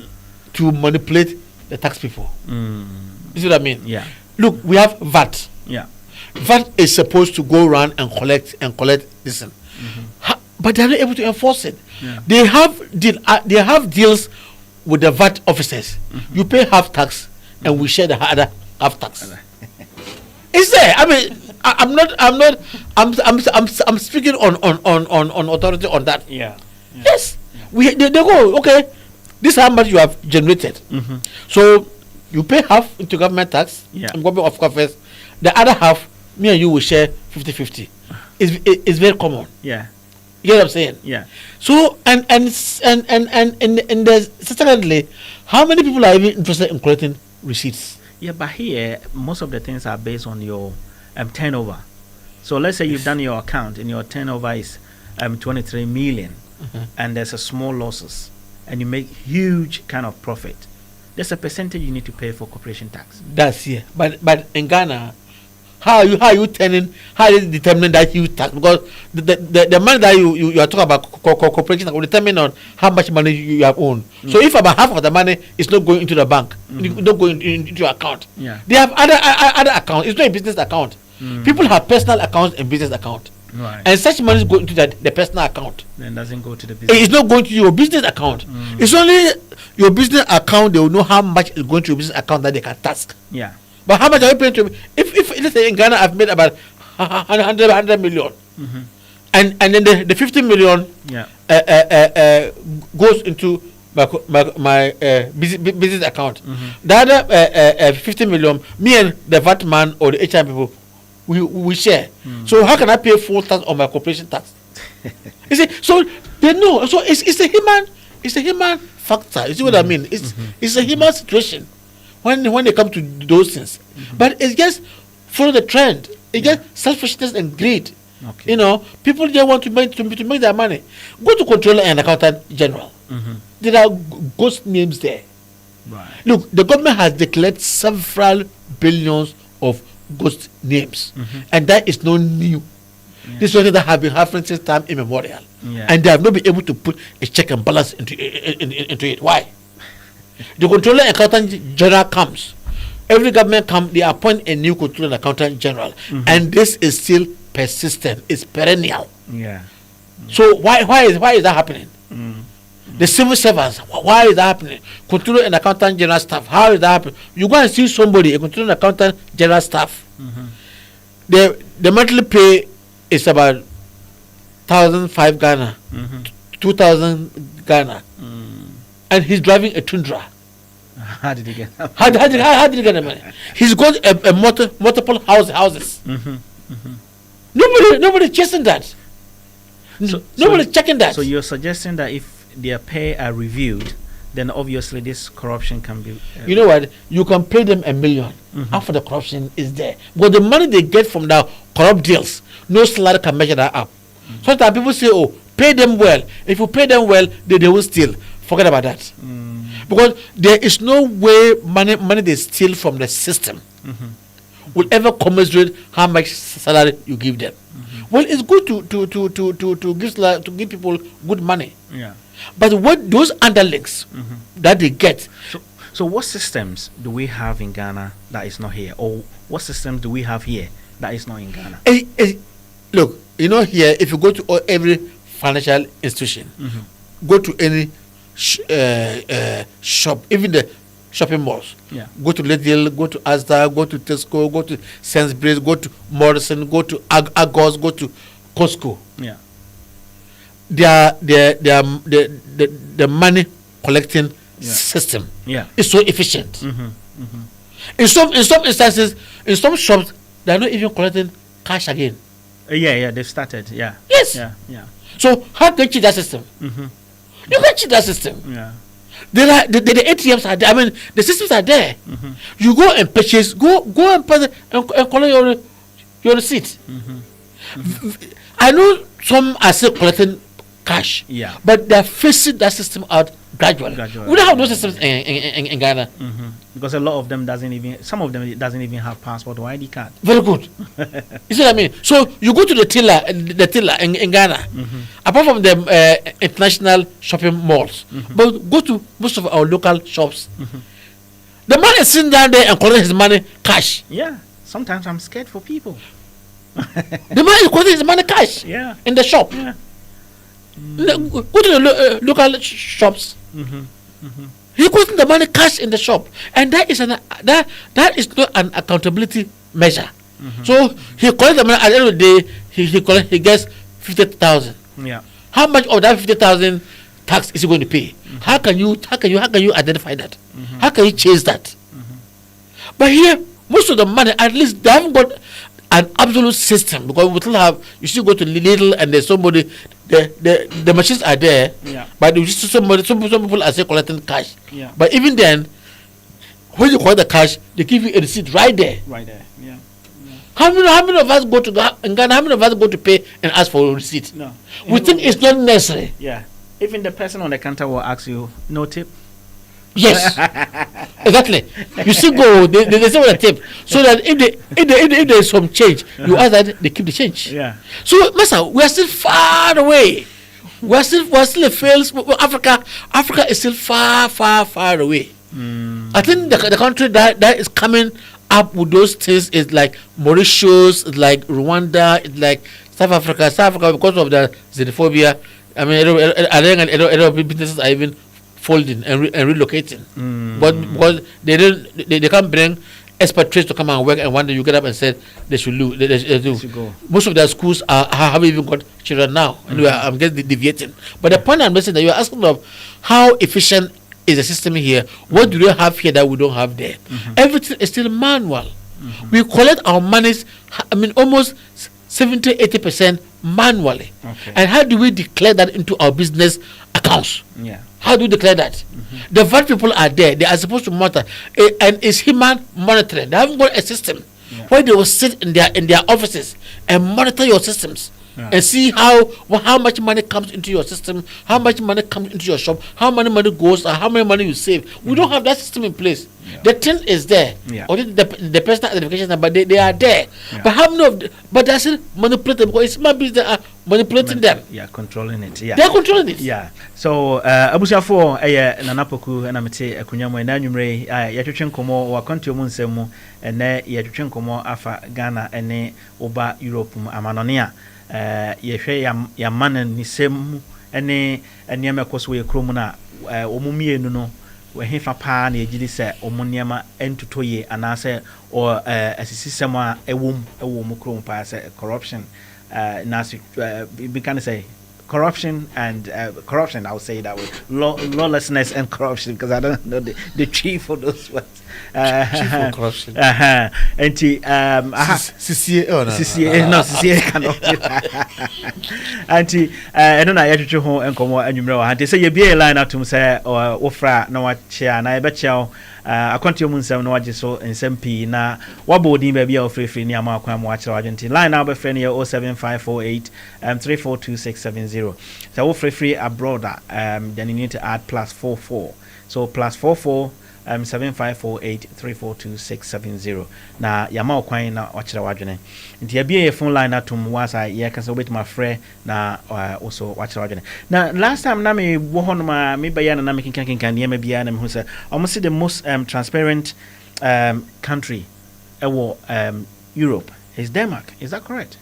to manipulate the tax people. You see what I mean? Yeah. Look, we have VAT. Yeah. VAT is supposed to go around and collect this, but they are not able to enforce it. Yeah. They have deals with the VAT officers. You pay half tax, and we share the other half tax. It's there. I mean, I'm speaking on authority on that. Yeah. Yes, they go, okay, this is how much you have generated. So you pay half into government tax. Yeah. And government of course, the other half, me and you will share 50-50. It's very common. Yeah. You know what I'm saying? Yeah. So and secondly, how many people are even interested in collecting receipts? Yeah, but here most of the things are based on your turnover. So let's say you've done your account and your turnover is 23 million, and there's a small losses, and you make huge kind of profit. There's a percentage you need to pay for corporation tax. That's here. But in Ghana, how are you determining that huge tax? Because the money that you are talking about corporation tax will determine on how much money you have owned. So if about half of the money is not going into the bank, not going into your account. Yeah. They have other accounts. It's not a business account. People have personal accounts and business account. Right. And such money is going into the personal account. Then doesn't go to the business. It's not going to your business account. It's only your business account. They will know how much is going to your business account that they can tax. Yeah. But how much are you paying to me? If let's say in Ghana I've made about 100 million, and then the 50 million goes into my business account. The other 50 million, me and the VAT man or the HR people, we share. So how can I pay full tax on my corporation tax? You see, so they know. So it's a human factor. You see what I mean? It's a human situation when they come to those things. But it's just follow the trend. It's just selfishness and greed. Okay. You know, people just want to make their money. Go to Controller and Accountant General. There are ghost names there. Right. Look, the government has declared several billions of ghost names, and that is not new. This is something that have been happening since time immemorial, and they have not been able to put a check and balance into it. Why? The Controller and Accountant General comes. Every government comes, they appoint a new Controller and Accountant General, and this is still persistent. It's perennial. Yeah. So why is that happening? The civil servants, why is that happening? Controller and Accountant General staff, how is that happening? You go and see somebody, a Controller and Accountant General staff. The monthly pay is about 1,005 Ghana, 2,000 Ghana, and he's driving a Tundra. How did he get that? How did he get the money? He's got multiple houses. Nobody chasing that. Nobody's checking that. So you're suggesting that if their pay are reviewed, then obviously this corruption can be. You know what? You can pay them $1 million after the corruption is there. But the money they get from the corrupt deals, no salary can measure that up. Sometimes people say, "Oh, pay them well. If you pay them well, they will steal." Forget about that. Because there is no way money they steal from the system will ever commensurate how much salary you give them. Well, it's good to give people good money. Yeah. But what those underlings that they get. So what systems do we have in Ghana that is not here, or what systems do we have here that is not in Ghana? Look, here, if you go to every financial institution, go to any shop, even the shopping malls. Yeah. Go to Lidl, go to Asda, go to Tesco, go to Sainsbury's, go to Morrison, go to Argos, go to Costco. Yeah. The money collecting system is so efficient. In some instances, in some shops, they are not even collecting cash again. They've started. Yeah. Yes. Yeah. So how can you cheat that system? You can cheat that system. Yeah. The ATMs are there. I mean, the systems are there. You go and purchase. Go and pay and collect your receipt. I know some are still collecting cash. Yeah. But they're phasing that system out gradually. We don't have those systems in Ghana. Because a lot of them some of them doesn't even have passport or ID card. Very good. You see what I mean? So you go to the tiller in Ghana, apart from the international shopping malls, but go to most of our local shops. The man is sitting down there and collecting his money cash. Yeah. Sometimes I'm scared for people. The man is collecting his money cash. Yeah. In the shop. Yeah. Go to the local shops. He collecting the money cash in the shop, and that is that is not an accountability measure. So he collects the money at the end of the day. He gets 50,000. Yeah. How much of that 50,000 tax is he going to pay? How can you identify that? How can you chase that? But here, most of the money, at least they haven't got an absolute system, because we still have. You still go to Lidl and there's somebody. The machines are there, but you just some people are still collecting cash. Yeah. But even then, when you collect the cash, they give you a receipt right there. Right there. Yeah. How many of us go to Ghana? How many of us go to pay and ask for a receipt? No. We think it's not necessary. Yeah. Even the person on the counter will ask you, no tip. Yes, exactly. You still go. They say what a tip, so that if there is some change, you ask that they keep the change. Yeah. So, Master, we are still far away. We are still a fails. Africa is still far away. I think the country that is coming up with those things is like Mauritius, it's like Rwanda, it's like South Africa. South Africa, because of the xenophobia. I mean, I think a lot of businesses are even folding and relocating, but because they can't bring expatriates to come and work, and one day you get up and say they should go. Most of their schools haven't even got children now. Anyway, I'm getting deviating. But the point I'm making that you're asking of how efficient is the system here. What do they have here that we don't have there? Everything is still manual. We collect our monies. I mean, almost 70-80% manually. Okay. And how do we declare that into our business accounts? Yeah. How do we declare that? The VAT people are there. They are supposed to monitor, and it's human monitoring. They haven't got a system where they will sit in their offices and monitor your systems and see how much money comes into your system, how much money comes into your shop, how much money goes, and how much money you save. We don't have that system in place. The thing is there. Or the personal identification number, they are there. But how many but they're still manipulating, because it's my business that are manipulating them. Yeah, controlling it. Yeah. They're controlling it. Yeah. So abusiafo nanapoku enamete akunyamo enanwumre yatwetwe nkomo wa Akwantuo Mu Nsem mu ene yatwetwe nkomo afa Ghana ene oba Europe mu amanone a yehwe ya manan nisem ene enema koso ye krom na omumienu no wehefa pa na ejidi se omuniema entutoye anase o asisisem a ewom krom pa se corruption na be can say corruption and corruption. I'll say that way. Lawlessness and corruption, because I don't know the chief of those words. Chief of corruption. And CCA. Oh no. CCA cannot. And I don't know. I just home and come and you know. And they say you be a line out to say or offer no what share. And I bet you. Akwantuo Mu Nsem no wagye so nsem na wabodi ba bia ofrefre ni ama akwan mu akyere Argentina line now be friend here 07548 342670 so ofrefre abroad then you need to add +44 so +44 7548 342670 na yama okwan na akyere wadwene nti ya bia phone line atom wasa ye kasa obet ma frɛ na also akyere wadwene na last time na me wo hono ma me ba ya na me kinkan ne ma bia na me hu say almost the most transparent country Europe is Denmark. Is that correct?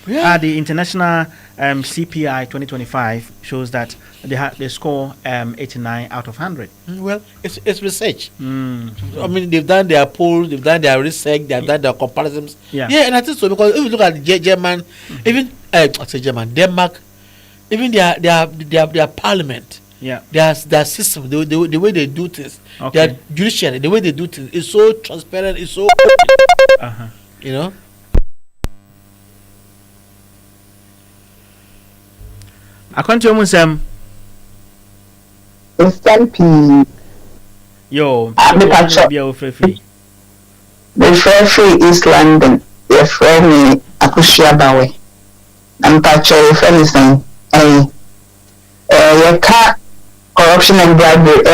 Yeah. The international CPI 2025 shows that they score 89 out of 100. Well, it's research. I mean, they've done their polls, they've done their research, they've done their comparisons. Yeah, and I think so, because if you look at German, even I say German, Denmark, even their parliament. Yeah, their system, the way they do things, their judiciary, the way they do things is so transparent, it's so you know. Akwantuo Mu Nsem. Nsem. Yo, the free East London, the free Akushia Bawe. I'm patching anything. You can't. Corruption and bribery,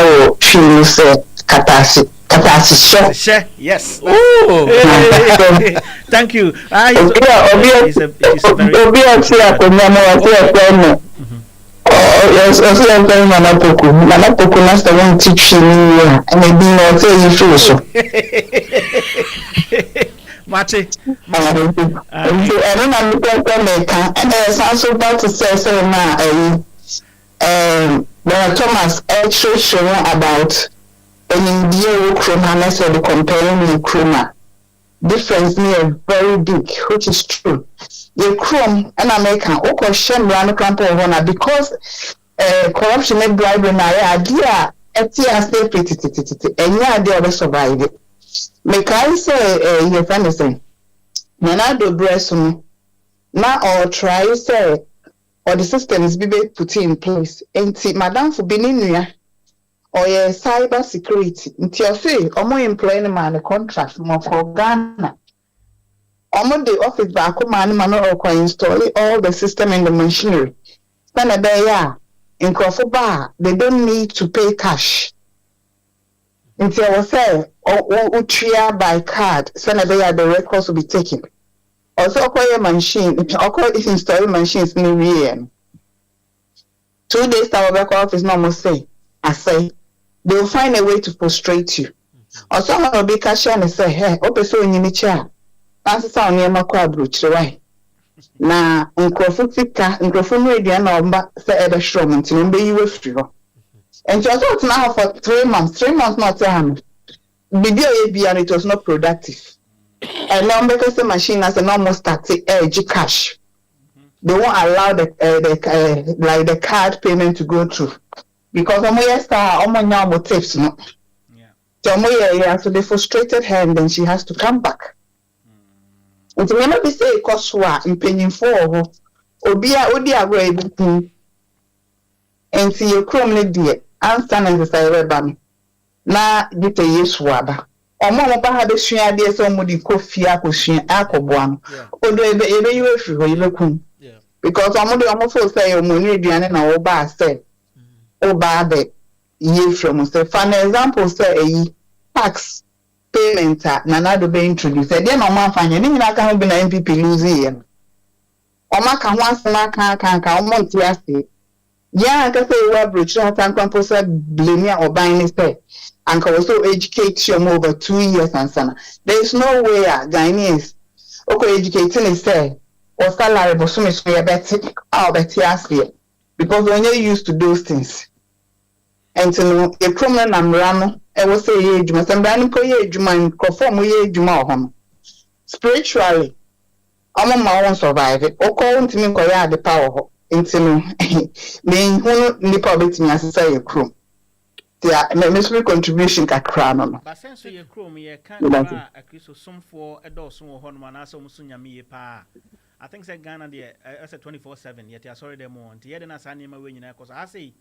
she say catastrophe. Yes. Oh. Thank you. Yes, also I'm telling Manapoku. Manapoku last the one teach me and maybe not say you feel so. Mate. I don't know and there's also about to say now there are Thomas actually showing about an Indian Chroma, so the comparing with Chroma. Difference near very big, which is true. The Chrome and American Oko Shem Rano Campo Hona because corruption and bribery na idea etia stay pretty and yeah they will survive it. Make I say your friend is saying Nana do breast now or try say or the systems be put in place. And madam for being or cyber security. Until say, or employing man a contract more for Ghana. Almost the office back man or install all the system and the machinery. Stand a day in Crawford Bar, they don't need to pay cash. Until I say, or tria by card, stand a day the records will be taken. Also, acquire machine, acquire installing machines in the year. 2 days, our back office normal say, I say, they will find a way to frustrate you. Or someone will be cashier and say, hey, open so in your chair. That's how near my car brooch, right? Now, Uncle Fika, Uncle Fumedia, no, say, Ever Showman, to remember you with you. And just out now for 3 months, 3 months, not time. Video and it was not productive. And now because the machine has an almost static edge cash. They won't allow the card payment to go through because I'm tips no. So they frustrated her and then she has to come back. And to never be say cost in paying for Obia Odia way and see your chrome dear and stand and say na get a yes waba. Omo ba ha be sua de so mo di kofi akosua akoboa no odo ebe you efi ho yelekun because omo fo say omo ni aduane na wo ba say o ba be ye from say for an example say tax payment na na do be introduce e dey na omo afanye ni nyina ka ho be na MPP lose ye omo ka ho asema ka omo nti ase ya ka say we broach hatan kwampo say blame ya oban ni say and can also educate you over 2 years and so on. There is no way Ghanaians educating is say or salary but so much better because when you're used to those things. And to a criminal namrano, I will say ye juma somebody ko ye juma conform ye juma spiritually, I'm my own survive it. Or call to me the power. into me who nipa bit me as say chrome. Yeah, me contribution kakra no. But sense ye chrome ye can't a Christo some for a door some one man as musunya me pa. I think say Ghana there as a 24/7 yet I sorry them on. Yet na sa nima we nyina cause I say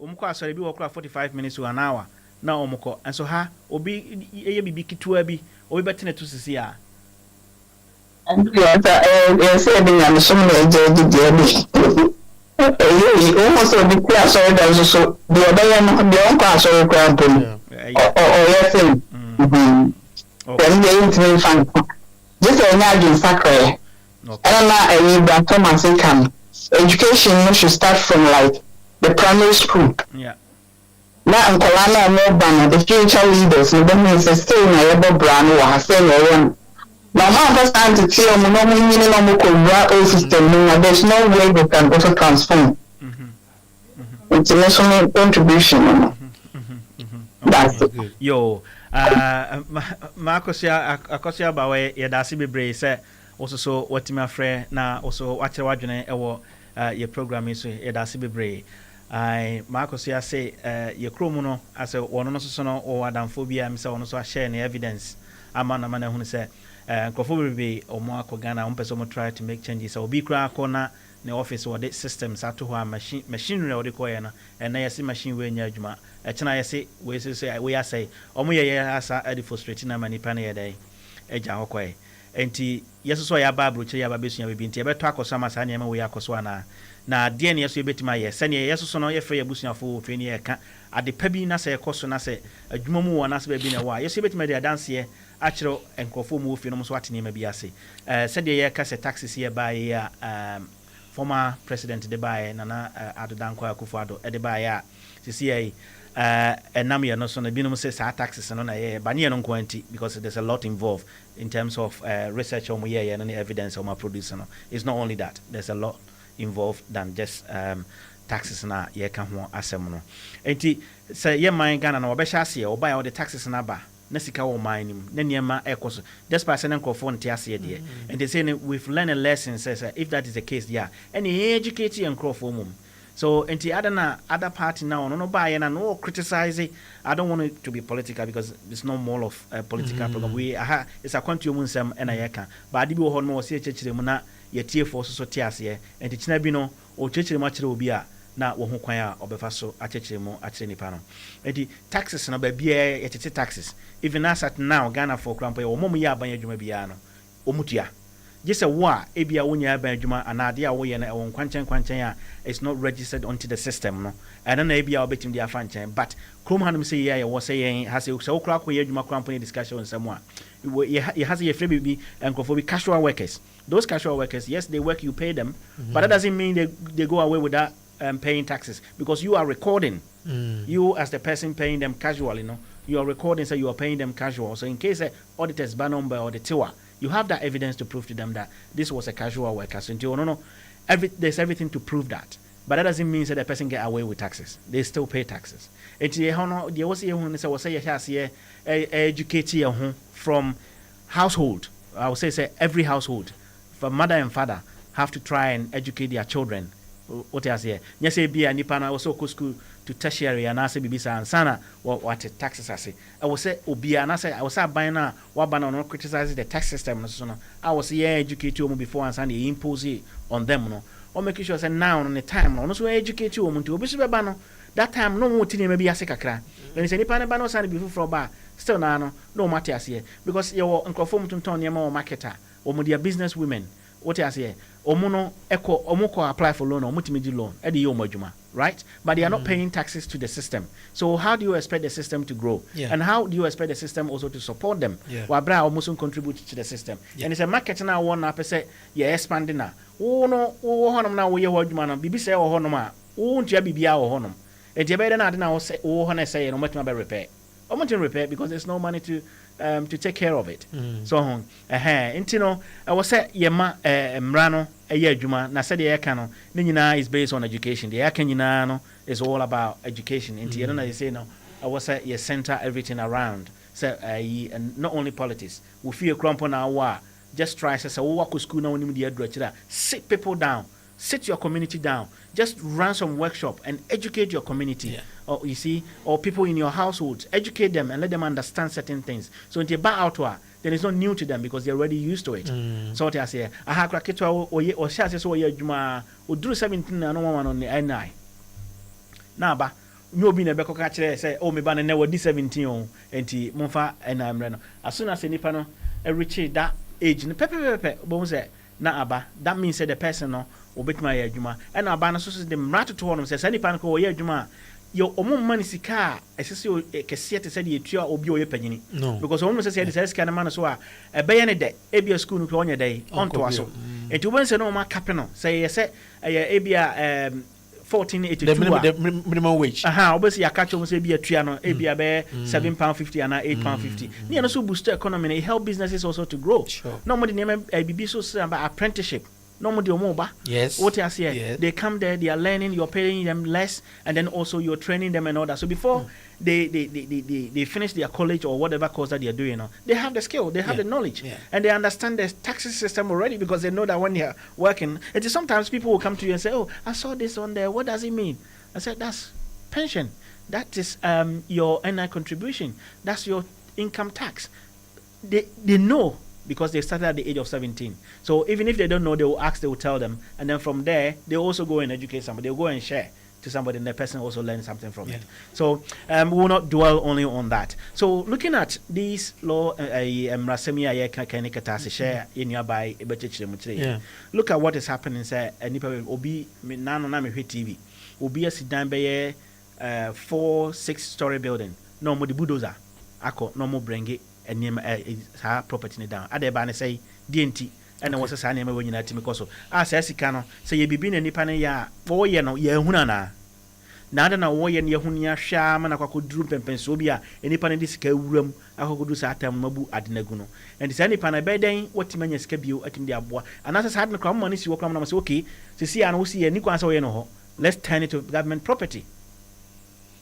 umko sorry bi work 45 minutes to an hour. Na umko and so ha obi ye bibi kitua bi obi betene to sisi a. And yes, say me am so me je almost a big class or there's so the other class or crowd. Oh, yes, then they ain't fun. Just a yard sacre. And now Thomas income. Education should start from like the primary school. Yeah. Now in Kolana and Melbourne, the future leaders, and then means stay in a rebel brand or has said, now, my first time to tell me, no system, there's no way they can also transform. International contribution. That's it. Yo, Marcos, Akosia Bawe, Yadasi Bebre, say, also so what my friend now, also watch your your program is Yadasi Bebre. I Marcos say, your chromono as a one no or Adamphobia, Mr. Ono share any evidence. Amana man who say. Kofobi or more Ghana, person try to make changes. So be crack corner the office or the systems at to machinery or the coin, and I see machine way near Juma. A China say, we say, we are say, Omuya as a edit for straighten a many penny a day. Eja Hokwe. And yes, so ya babu, Chia Babish, we've been to talk or some as I am we are Coswana. Now, dear, yes, you bet my yes, send yes, so no, if you're bushing for 20 years at the Pebby Nasa, Cosonase, a Jumu and us being a while. Yes, you bet my dear dance here. Actual and Kofu move in almost what name be I say. Said the year cast taxes here by former president de Baye Nana Adodanko Akufo-Addo de Baye CCA and Namia no son the binum says taxes and on a banian on quantity because there's a lot involved in terms of research on we and any evidence on my producer. It's not only that, there's a lot involved than just taxes na ye can ho asem no. Enti say ye man Ghana na obesha ase or buy all the taxes na ba. Na sika wo man nim na niema ekoso despite say nkrofo nte ase de and they say we've learned a lesson says if that is the case yeah and educate nkrofo mum so enti other party now no buy na no criticize it. I don't want it to be political because it's not more of a political program we it's Akwantuo Mu Nsem na yeka but ade bi wo ho no wo se chechire mu na yetie for so te ase enti china bi no o chechire mu akire obi a na wo ho kwan a obefa so achechire mu achire nipa no edi taxes na ba bia yetete taxes even as at now Ghana for cramp wo mom ya ban adwuma bia no omutua gese wo a ebia wonya ban adwuma anade a wo ye na won kwanchan a it's not registered onto the system no and na ebia obetim dia fanchan but krom hanum say yeah wo say yen has so wo kra ko ye adwuma cramp discussion somewhere you has a free baby and for casual workers those casual workers yes they work you pay them but that doesn't mean they go away with that paying taxes because you are recording you as the person paying them casually, you are recording so you are paying them casual. So in case auditors ban number or the tiwa, you have that evidence to prove to them that this was a casual worker. So there's everything to prove that. But that doesn't mean that the person get away with taxes. They still pay taxes. Educate from household. I would say every household, from mother and father, have to try and educate their children. What I say? Yes, be a nipana also go school to tertiary and I say bibisa and sana what taxes I say. I will say Obia and I say I was buying now what banner not criticizing the tax system. I was educate you before and Sunday impose it on them no. Or make sure say now on the time no so educate you to be banner. That time no more thing maybe a second. When you say nipana banner Sunday before for bar still no matter as here because your uncle form to turn your marketer or media business women. What I say, Omoko apply for loan or multimedia loan, right? But they are not paying taxes to the system. So how do you expect the system to grow? Yeah. And how do you expect the system also to support them? Wabra almost contribute to the system. Yeah. And it's a market now one up say, yeah, expanding now. Oh no, now we are Hodgman, BBC or Honoma, won't you be our honum? And you better not now say, oh, Honna say, no matter repair. Or much repair because there's no money to take care of it. So intino I was say yema mrano juma na said the ekano nina is based on education. The ekanina is all about education. Into you know they say no I was say you center everything around. So not only politics. We feel crump on our just try to say work with school now when you sit people down sit your community down. Just run some workshop and educate your community. Yeah. Or you see, or people in your households, educate them and let them understand certain things. So in the back out, then it's not new to them because they're already used to it. So what I say, I have cracked or share so ye juma or do 17 and no one on the NI. Now, but you be a beco catcher say, oh, me ban and never 17 and T Monfa and I'm reno. As soon as any panel, reach that age in the pepper bones na aba, that means that the person no will bet my juma and our banner sources the matter to one says any panic or ye juma. Your own money is car, as you can see it said you try or be your penny. No, Because almost said this kind of man as well. A bayonet day, a school on your day, on to us. And to once a normal capino, say, I said, a 1482. The minimum wage. Obviously, a catch almost be a triano, a be a bear, £7.50 and £8.50. Near so boost economy, it help businesses also to grow. Sure. Normally, name a BB so about apprenticeship. Normally, mobile. Yes. What I say, Yes. they come there, they are learning, you're paying them less, and then also you're training them and all that. So before they finish their college or whatever course that they are doing, they have the skill, they have the knowledge, and they understand the tax system already because they know that when they are working, it is sometimes people will come to you and say, "Oh, I saw this on there. What does it mean?" I said, "That's pension. That is your NI contribution. That's your income tax." They know. Because they started at the age of 17. So even if they don't know, they will ask, they will tell them. And then from there, they also go and educate somebody. They'll go and share to somebody, and the person also learns something from it. So we will not dwell only on that. So looking at these law, look at what is happening. Say, Obi, TV, Obi a sit down by 4-6 story building. No more the bulldozer. No more bring it. And name her property down. At the banner say DNT and I was a sign when you know because as Sikano say you be been any panaya 4 year no ye hunana. Nada na war yen Yahunia sham and I could droop and pensobia any pan in this room I could do satam mabu at Naguno. And it's any pan I bed what man escape you at India boy. And as I had no come money, you come on okay to see and see a Nico so you know. Let's turn it to government property.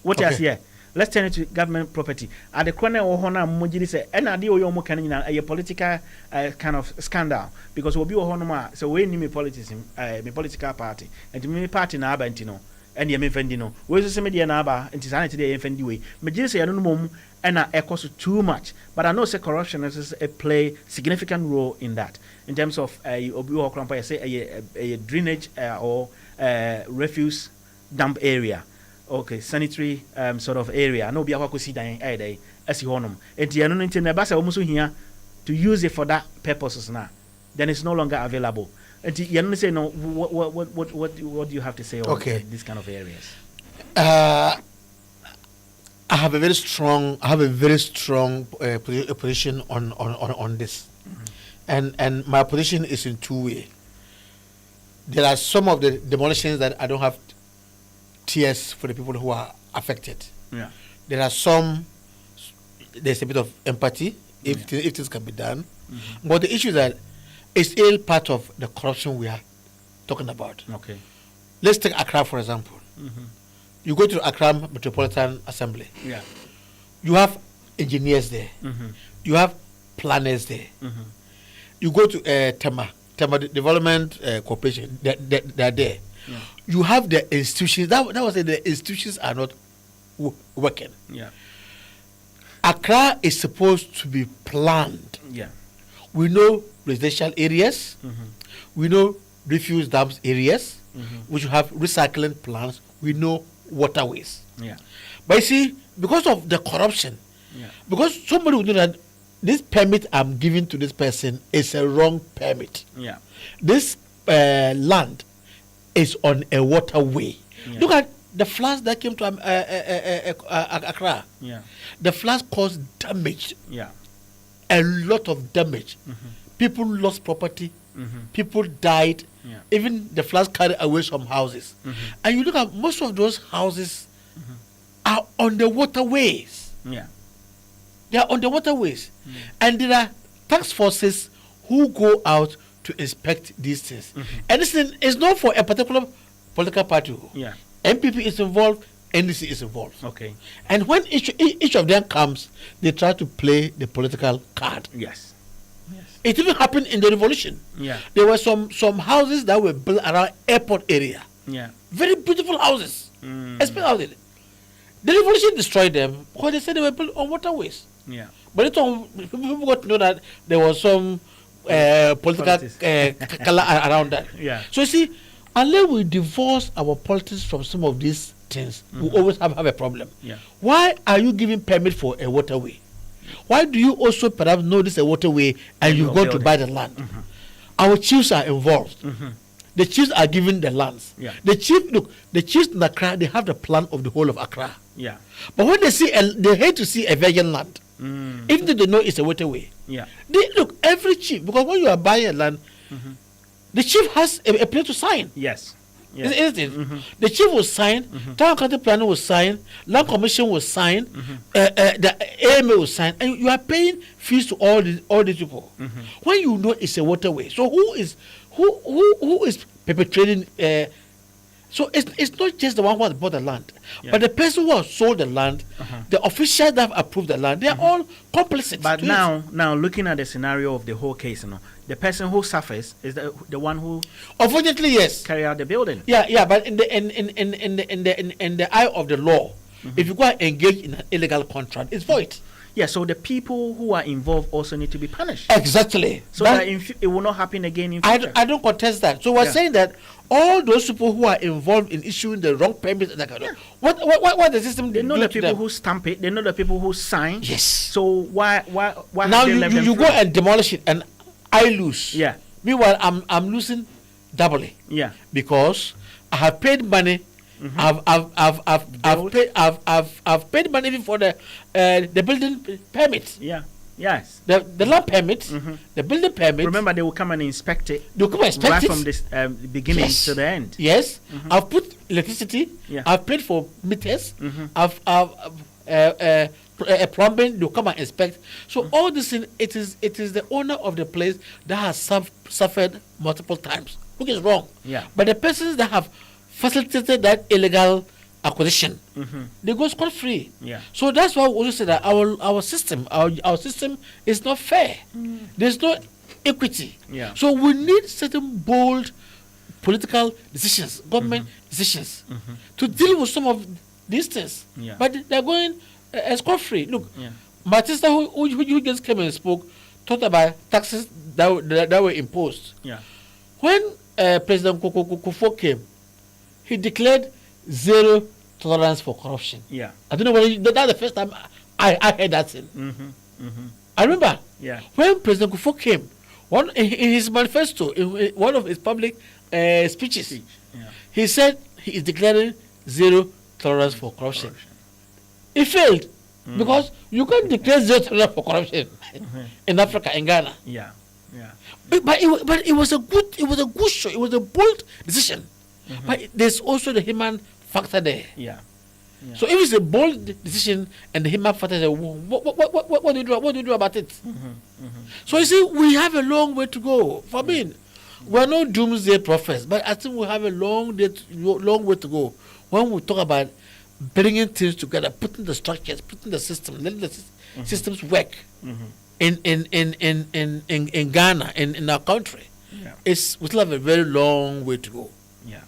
What else here? Let's turn it to government property. At the corner of Hona Mojiri say, and I deal your mokanina a political kind of scandal because we'll be a honoma. So we need me politics, me political party, and to me party na abantino, and the Mefendino. Where's the media naba and Tisanity day and way. Major say I don't know and I cost too much. But I know say corruption is a play significant role in that. In terms of a say a drainage or refuse dump area. Okay, sanitary sort of area. No, be able to see that day as you honum. And the anonymity nebasa almost here to use it for that purposes now. Then it's no longer available. And you say no. What do you have to say on these kind of areas? I have a very strong position on this, and my position is in two ways. There are some of the demolitions that I don't have tears for the people who are affected. Yeah. There are some. There's a bit of empathy if this can be done, but the issue is that it's still part of the corruption we are talking about. Okay. Let's take Accra for example. You go to Accra Metropolitan Assembly. Yeah. You have engineers there. You have planners there. You go to Tema Development Corporation. They're there. Yeah. You have the institutions. That was it. The institutions are not working. Yeah. Accra is supposed to be planned. Yeah. We know residential areas. We know refuse dumps areas. We should have recycling plants. We know waterways. Yeah. But you see, because of the corruption, because somebody will know that this permit I'm giving to this person is a wrong permit. Yeah. This land is on a waterway. Yeah. Look at the floods that came to Accra. Yeah. The floods caused damage. Yeah. A lot of damage. People lost property. People died. Yeah. Even the floods carried away some houses. And you look at most of those houses are on the waterways. Yeah. They are on the waterways. And there are task forces who go out to inspect these things. And this thing is not for a particular political party. Yeah. MPP is involved, NDC is involved. Okay. And when each of them comes, they try to play the political card. Yes. Yes. It even happened in the revolution. Yeah. There were some houses that were built around airport area. Yeah. Very beautiful houses. Especially the revolution destroyed them because they said they were built on waterways. Yeah. But people got to know that there was some political color around that. Yeah. So you see, unless we divorce our politics from some of these things, we always have a problem. Yeah. Why are you giving permit for a waterway? Why do you also perhaps know this is a waterway and you've got to buy the land? Our chiefs are involved. The chiefs are given the lands. Yeah. The chiefs in Accra, they have the plan of the whole of Accra. Yeah. But when they hate to see a virgin land, even though they know it's a waterway. Yeah. Every chief, because when you are buying a land, the chief has a place to sign. Yes. Isn't it? The chief will sign, town county planning will sign, land commission will sign, the AMA will sign, and you are paying fees to all these people. When you know it's a waterway, so who is perpetrating? So it's not just the one who has bought the land, but the person who has sold the land, the officials that have approved the land, they are all complicit. But now looking at the scenario of the whole case, the person who suffers is the one who, unfortunately, yes, carry out the building. Yeah. But in the eye of the law, if you go and engage in an illegal contract, it's void. Yeah, so the people who are involved also need to be punished. Exactly. So that it will not happen again in future. I don't contest that. So we're saying that all those people who are involved in issuing the wrong permits, what the system they know the people who stamp it. They know the people who sign. Yes. So why now you go and demolish it, and I lose. Yeah. Meanwhile, I'm losing doubly. Yeah. Because I have paid money. I've paid money even for the building permit. Yeah. Yes. The land permit, the building permit. Remember, they will come and inspect it. They'll come and inspect right it from this beginning to the end. Yes. I've put electricity. Yeah. I've paid for meters. I've plumbing. They'll come and inspect. So all this thing, it is the owner of the place that has suffered multiple times, which is wrong. Yeah. But the persons that have facilitated that illegal acquisition, they go scot free. Yeah. So that's why we also say that our system is not fair. There's no equity. Yeah. So we need certain bold political decisions, government decisions, to deal with some of these things. Yeah. But they're going scot free. Look, Yeah. my sister who just came and spoke talked about taxes that were imposed. Yeah. When President Kufuor came, he declared zero tolerance for corruption. Yeah. I don't know whether that's the first time I heard that thing. I remember. Yeah. When President Kufuor came, in his manifesto, in one of his public speeches, Yeah. he said he is declaring zero tolerance for corruption. He failed because you can't declare zero tolerance for corruption in Africa, in Ghana. Yeah. Yeah. But it was a good show. It was a bold decision. But there's also the human factor there. Yeah. Yeah. So if it's a bold decision and the human factor there, what do you do? What do you do about it? So you see, we have a long way to go. For me, we're no doomsday prophets, but I think we have a long way to go when we talk about bringing things together, putting the structures, putting the system, letting the systems work in Ghana, in our country. Yeah. We still have a very long way to go. Yeah.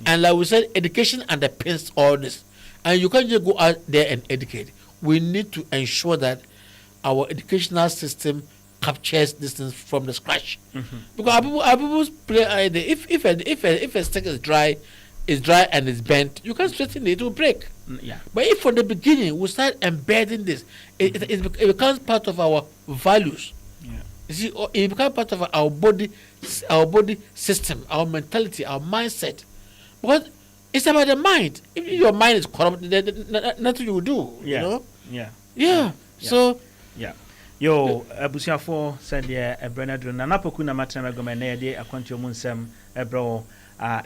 And like we said, education underpins all this. And you can't just go out there and educate. We need to ensure that our educational system captures this thing from the scratch. Because our people play idea. If a stick is dry and it's bent, you can't straighten it, it will break. Yeah. But if from the beginning we start embedding this, it becomes part of our values. Yeah. You see, it becomes part of our body system, our mentality, our mindset. Because it's about the mind. If your mind is corrupt, nothing you will do. Yeah. You know? Yeah. So. Yeah. Yo, abusiafo said a Brenadru Nanapoku na matana gomene de Akwantuo Mu Nsem ebro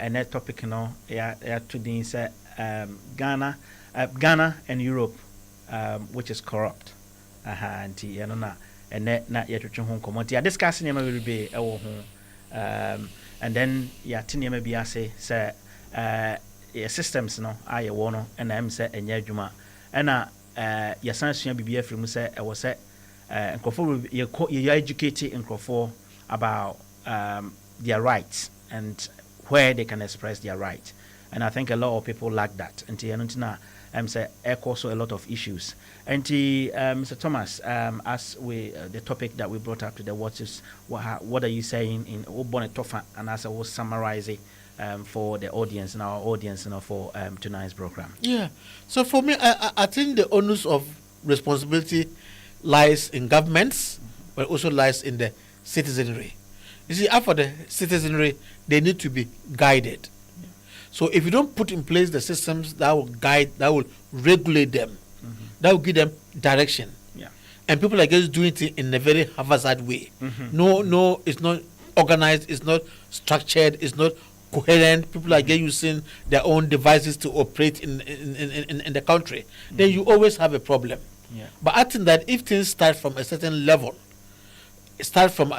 ene topic no ya to din say Ghana and Europe which is corrupt. Anti eno na ene na yetwetwe ho nkomo. Ti discuss nyama will be ewo ho and then ya tinyama bi ase say your systems no aye wo no na em say enye adwuma na ya san sua bibia fremu say e wo say nkurɔfoɔ you educate nkurɔfoɔ about their rights and where they can express their rights. And I think a lot of people lack that. And say also a lot of issues. And Mr. Thomas, as we the topic that we brought up today, what are you saying in Obonetofa, and as I was summarizing for the audience and our audience, for tonight's program? Yeah. So for me, I think the onus of responsibility lies in governments, but also lies in the citizenry. You see, after the citizenry, they need to be guided. Yeah. So if you don't put in place the systems that will guide, that will regulate them, that will give them direction. Yeah. And people are just doing it in a very haphazard way. No, it's not organized, it's not structured, it's not coherent. People are just using their own devices to operate in the country. Then you always have a problem. Yeah. But I think that if things start from a certain level, start from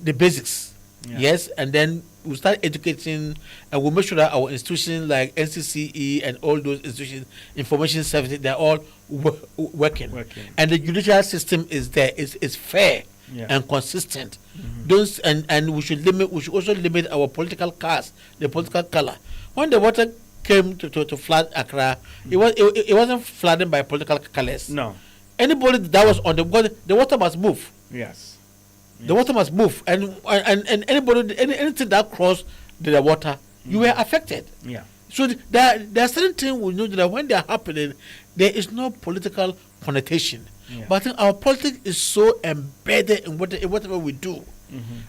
the basics, yes, and then we start educating, and we make sure that our institutions like NCCE and all those institutions, information services, they're all working. And the judicial system is there, is fair and consistent. Those and we should also limit our political caste, the political color. When the water came to flood Accra, it wasn't flooded by political colors. No. Anybody that was on the water must move. Yes. The water must move, and anybody, anything that crossed the water, you were affected. Yeah. So there are certain things we know that when they are happening, there is no political connotation. Yeah. But I think our politics is so embedded in whatever we do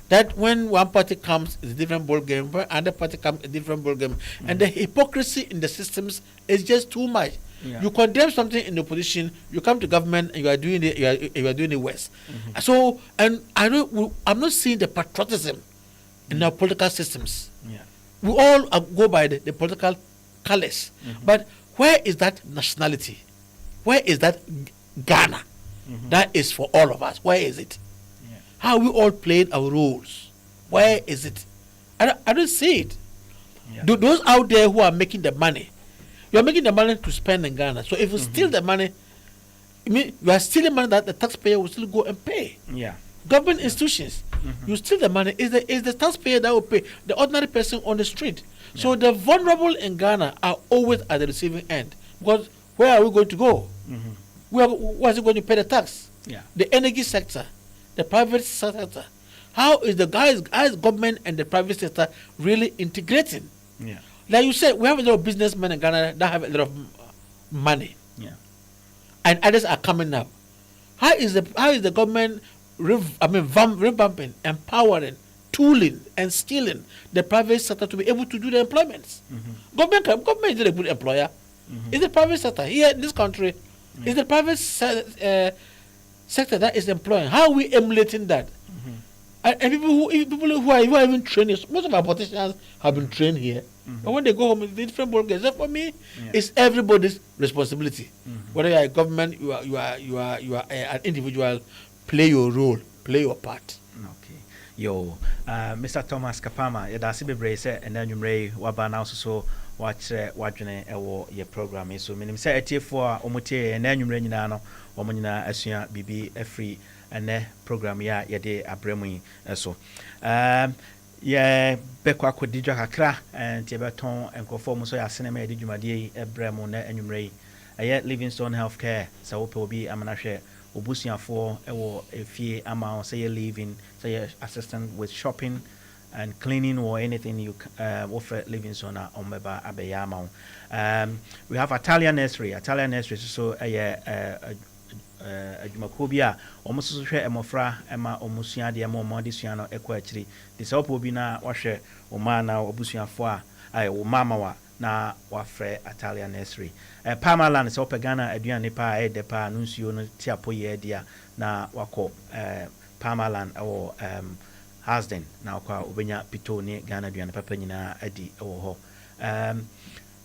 that when one party comes, it's a different ball game. When another party comes, a different ball game, and the hypocrisy in the systems is just too much. Yeah. You condemn something in the opposition, you come to government and you are doing it. You are doing it worse. So, and I'm not seeing the patriotism in our political systems. Yeah. We all go by the political colors, but where is that nationality? Where is that Ghana? That is for all of us. Where is it? Yeah. How we all playing our roles? Where is it? I don't see it. Yeah. Those out there who are making the money. You are making the money to spend in Ghana. So if you steal the money, you are stealing money that the taxpayer will still go and pay. Yeah. Government institutions, you steal the money. Is the taxpayer that will pay the ordinary person on the street. Yeah. So the vulnerable in Ghana are always at the receiving end. Because where are we going to go? Where is it going to pay the tax? Yeah. The energy sector, the private sector. How is the guys government and the private sector really integrating? Yeah. Like you said, we have a lot of businessmen in Ghana that have a lot of money. Yeah. And others are coming up. How is the government revamping, empowering, tooling, and skilling the private sector to be able to do the employments? Government is a good employer. It's the private sector. Here in this country, it's the private sector that is employing. How are we emulating that? And people who are even trained, most of our politicians have been trained here. But when they go home, it's different ballgame. So for me, it's everybody's responsibility. Whether you are a government, you are an individual, play your role, play your part. Okay. Yo, Mr. Thomas Kapama, that's a brace, and then you may wabana also watch your program. So, meaning say a tier for Omote, and then you may know, Omonina, Asia, BB, free. And the program yade abremu so bekwa kodidwa kakra and tibeton enkofo mo so ya sinema yade dwumade abremu na anwumrei Livingstone Healthcare so wope obi amanahwe obusuafo ewo efie ama say living say assistant with shopping and cleaning or anything you offer Livingstone ombeba abeya ama we have Italian nursery so adwumakobia omususu hwe emofra ema omusua de ema omodisua no ekwa akiri de se opo bi na wahwe omana obusuafo a wo mama wa na wafre Italian nursery Parmaland se opegana aduane pa de pa nunsuo no tiapo ye dia na wako Parmaland o Hasden na kwa obenya pito ne Ghana aduane papa nyina adi wo ho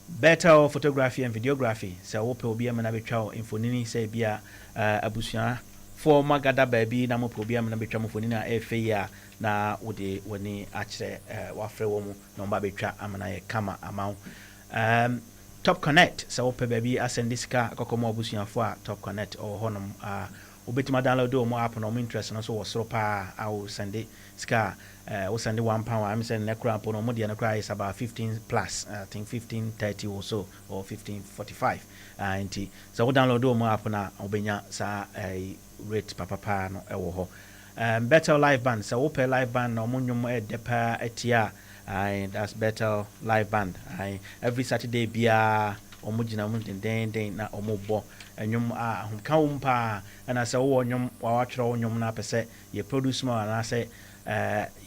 Bethel photography and videography se wope obi amana betwa infonini se bia abusua for magada baby na mo obi amana betwa infonini a efe ya na wode woni akire wafre wo mu na mba betwa amana ye kama amount Top Connect se wope baby asendisika kokomo abusua fo a Top Connect o honom obetima download do mo app no mo interest no so wo soro pa I will send it ska we send £1 I'm sending nekra po no mo de nekra is about 15 plus I think 1530 or so or 1545 nti so we download do mo app na obenya sa rate papa no ewo ho Bethel live band so we pay live band no mo nwom depa etia and that's Bethel live band every Saturday bia omo gina mu den na omo bo enwom a ka wo mpa na se wo nwom wa watwero nwom na pese ye produce ma na se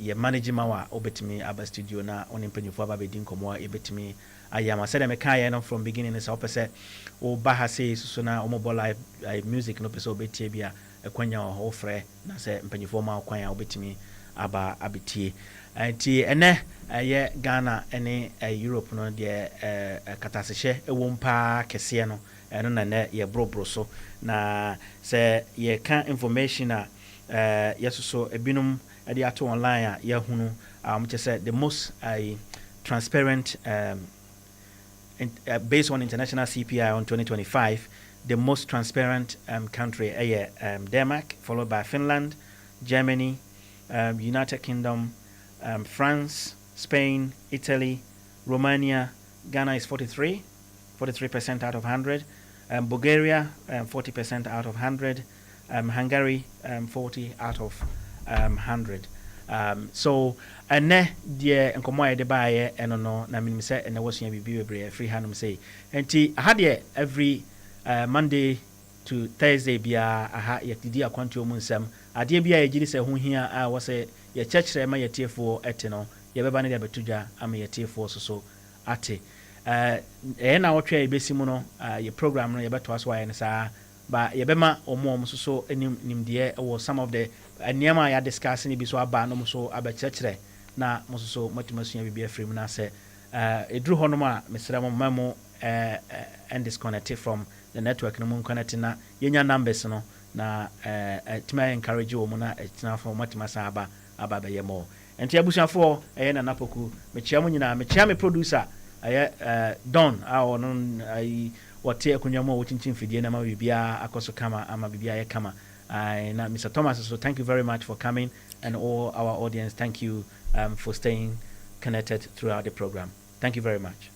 ye manage ma wa obetimi aba studio na oni mpanyufo aba bedin komo a ebetimi ayama se dem ka ye no from beginning se opese wo ba ha se so na omo bo live music no pese obetie bia ekwanya ho frɛ na se mpanyufo ma kwan a obetimi aba abetie anti ene ye Ghana ene Europe no de katasehye ewo mpa kese no eno na ne ye brobro so na se ye ka information a yesoso ebinum ade ato online a ye hunu say the most transparent based on international CPI on 2025 the most transparent country Denmark, followed by Finland, Germany, United Kingdom, France, Spain, Italy, Romania. Ghana is 43% out of 100. Bulgaria, 40% out of 100. Hungary, 40 out of 100. So, and ne dear and come de buy and no, na mean say and I was here be free hand say. And I had every Monday to Thursday bia aha yɛtidi Akwantuo Mu Nsem ade bia yɛgiri sɛ ho hia a wɔ sɛ yɛ kyerɛkyerɛ ma yɛtiefo ɛte no yɛbɛba ne de betudwa ama yɛtiefo so ate na wɔtwe yɛbɛsi mu no yɛ program no yɛbɛtoa so ayɛ ne saa ba yɛbɛma ɔmo so nimdeɛ wɔ some of the nneɛma a yɛ discuss ne bi so aba no so abɛkyerɛkyerɛ na mo so motuma sua bibia free mu na sɛ eduru hɔ no ma mesrɛ mo mamo and disconnected from the network no mun connect na yenya numbers no na tima encourage wo mu na tina for matima sa aba be yemo enti abusuafo na napoku mechia mu nyina mechia me producer Don a ono wote akunwa mu wochinchin fidie na ma bibia akoso kama ama bibia ye kama na Mr. Thomas, so thank you very much for coming, and all our audience, thank you for staying connected throughout the program. Thank you very much.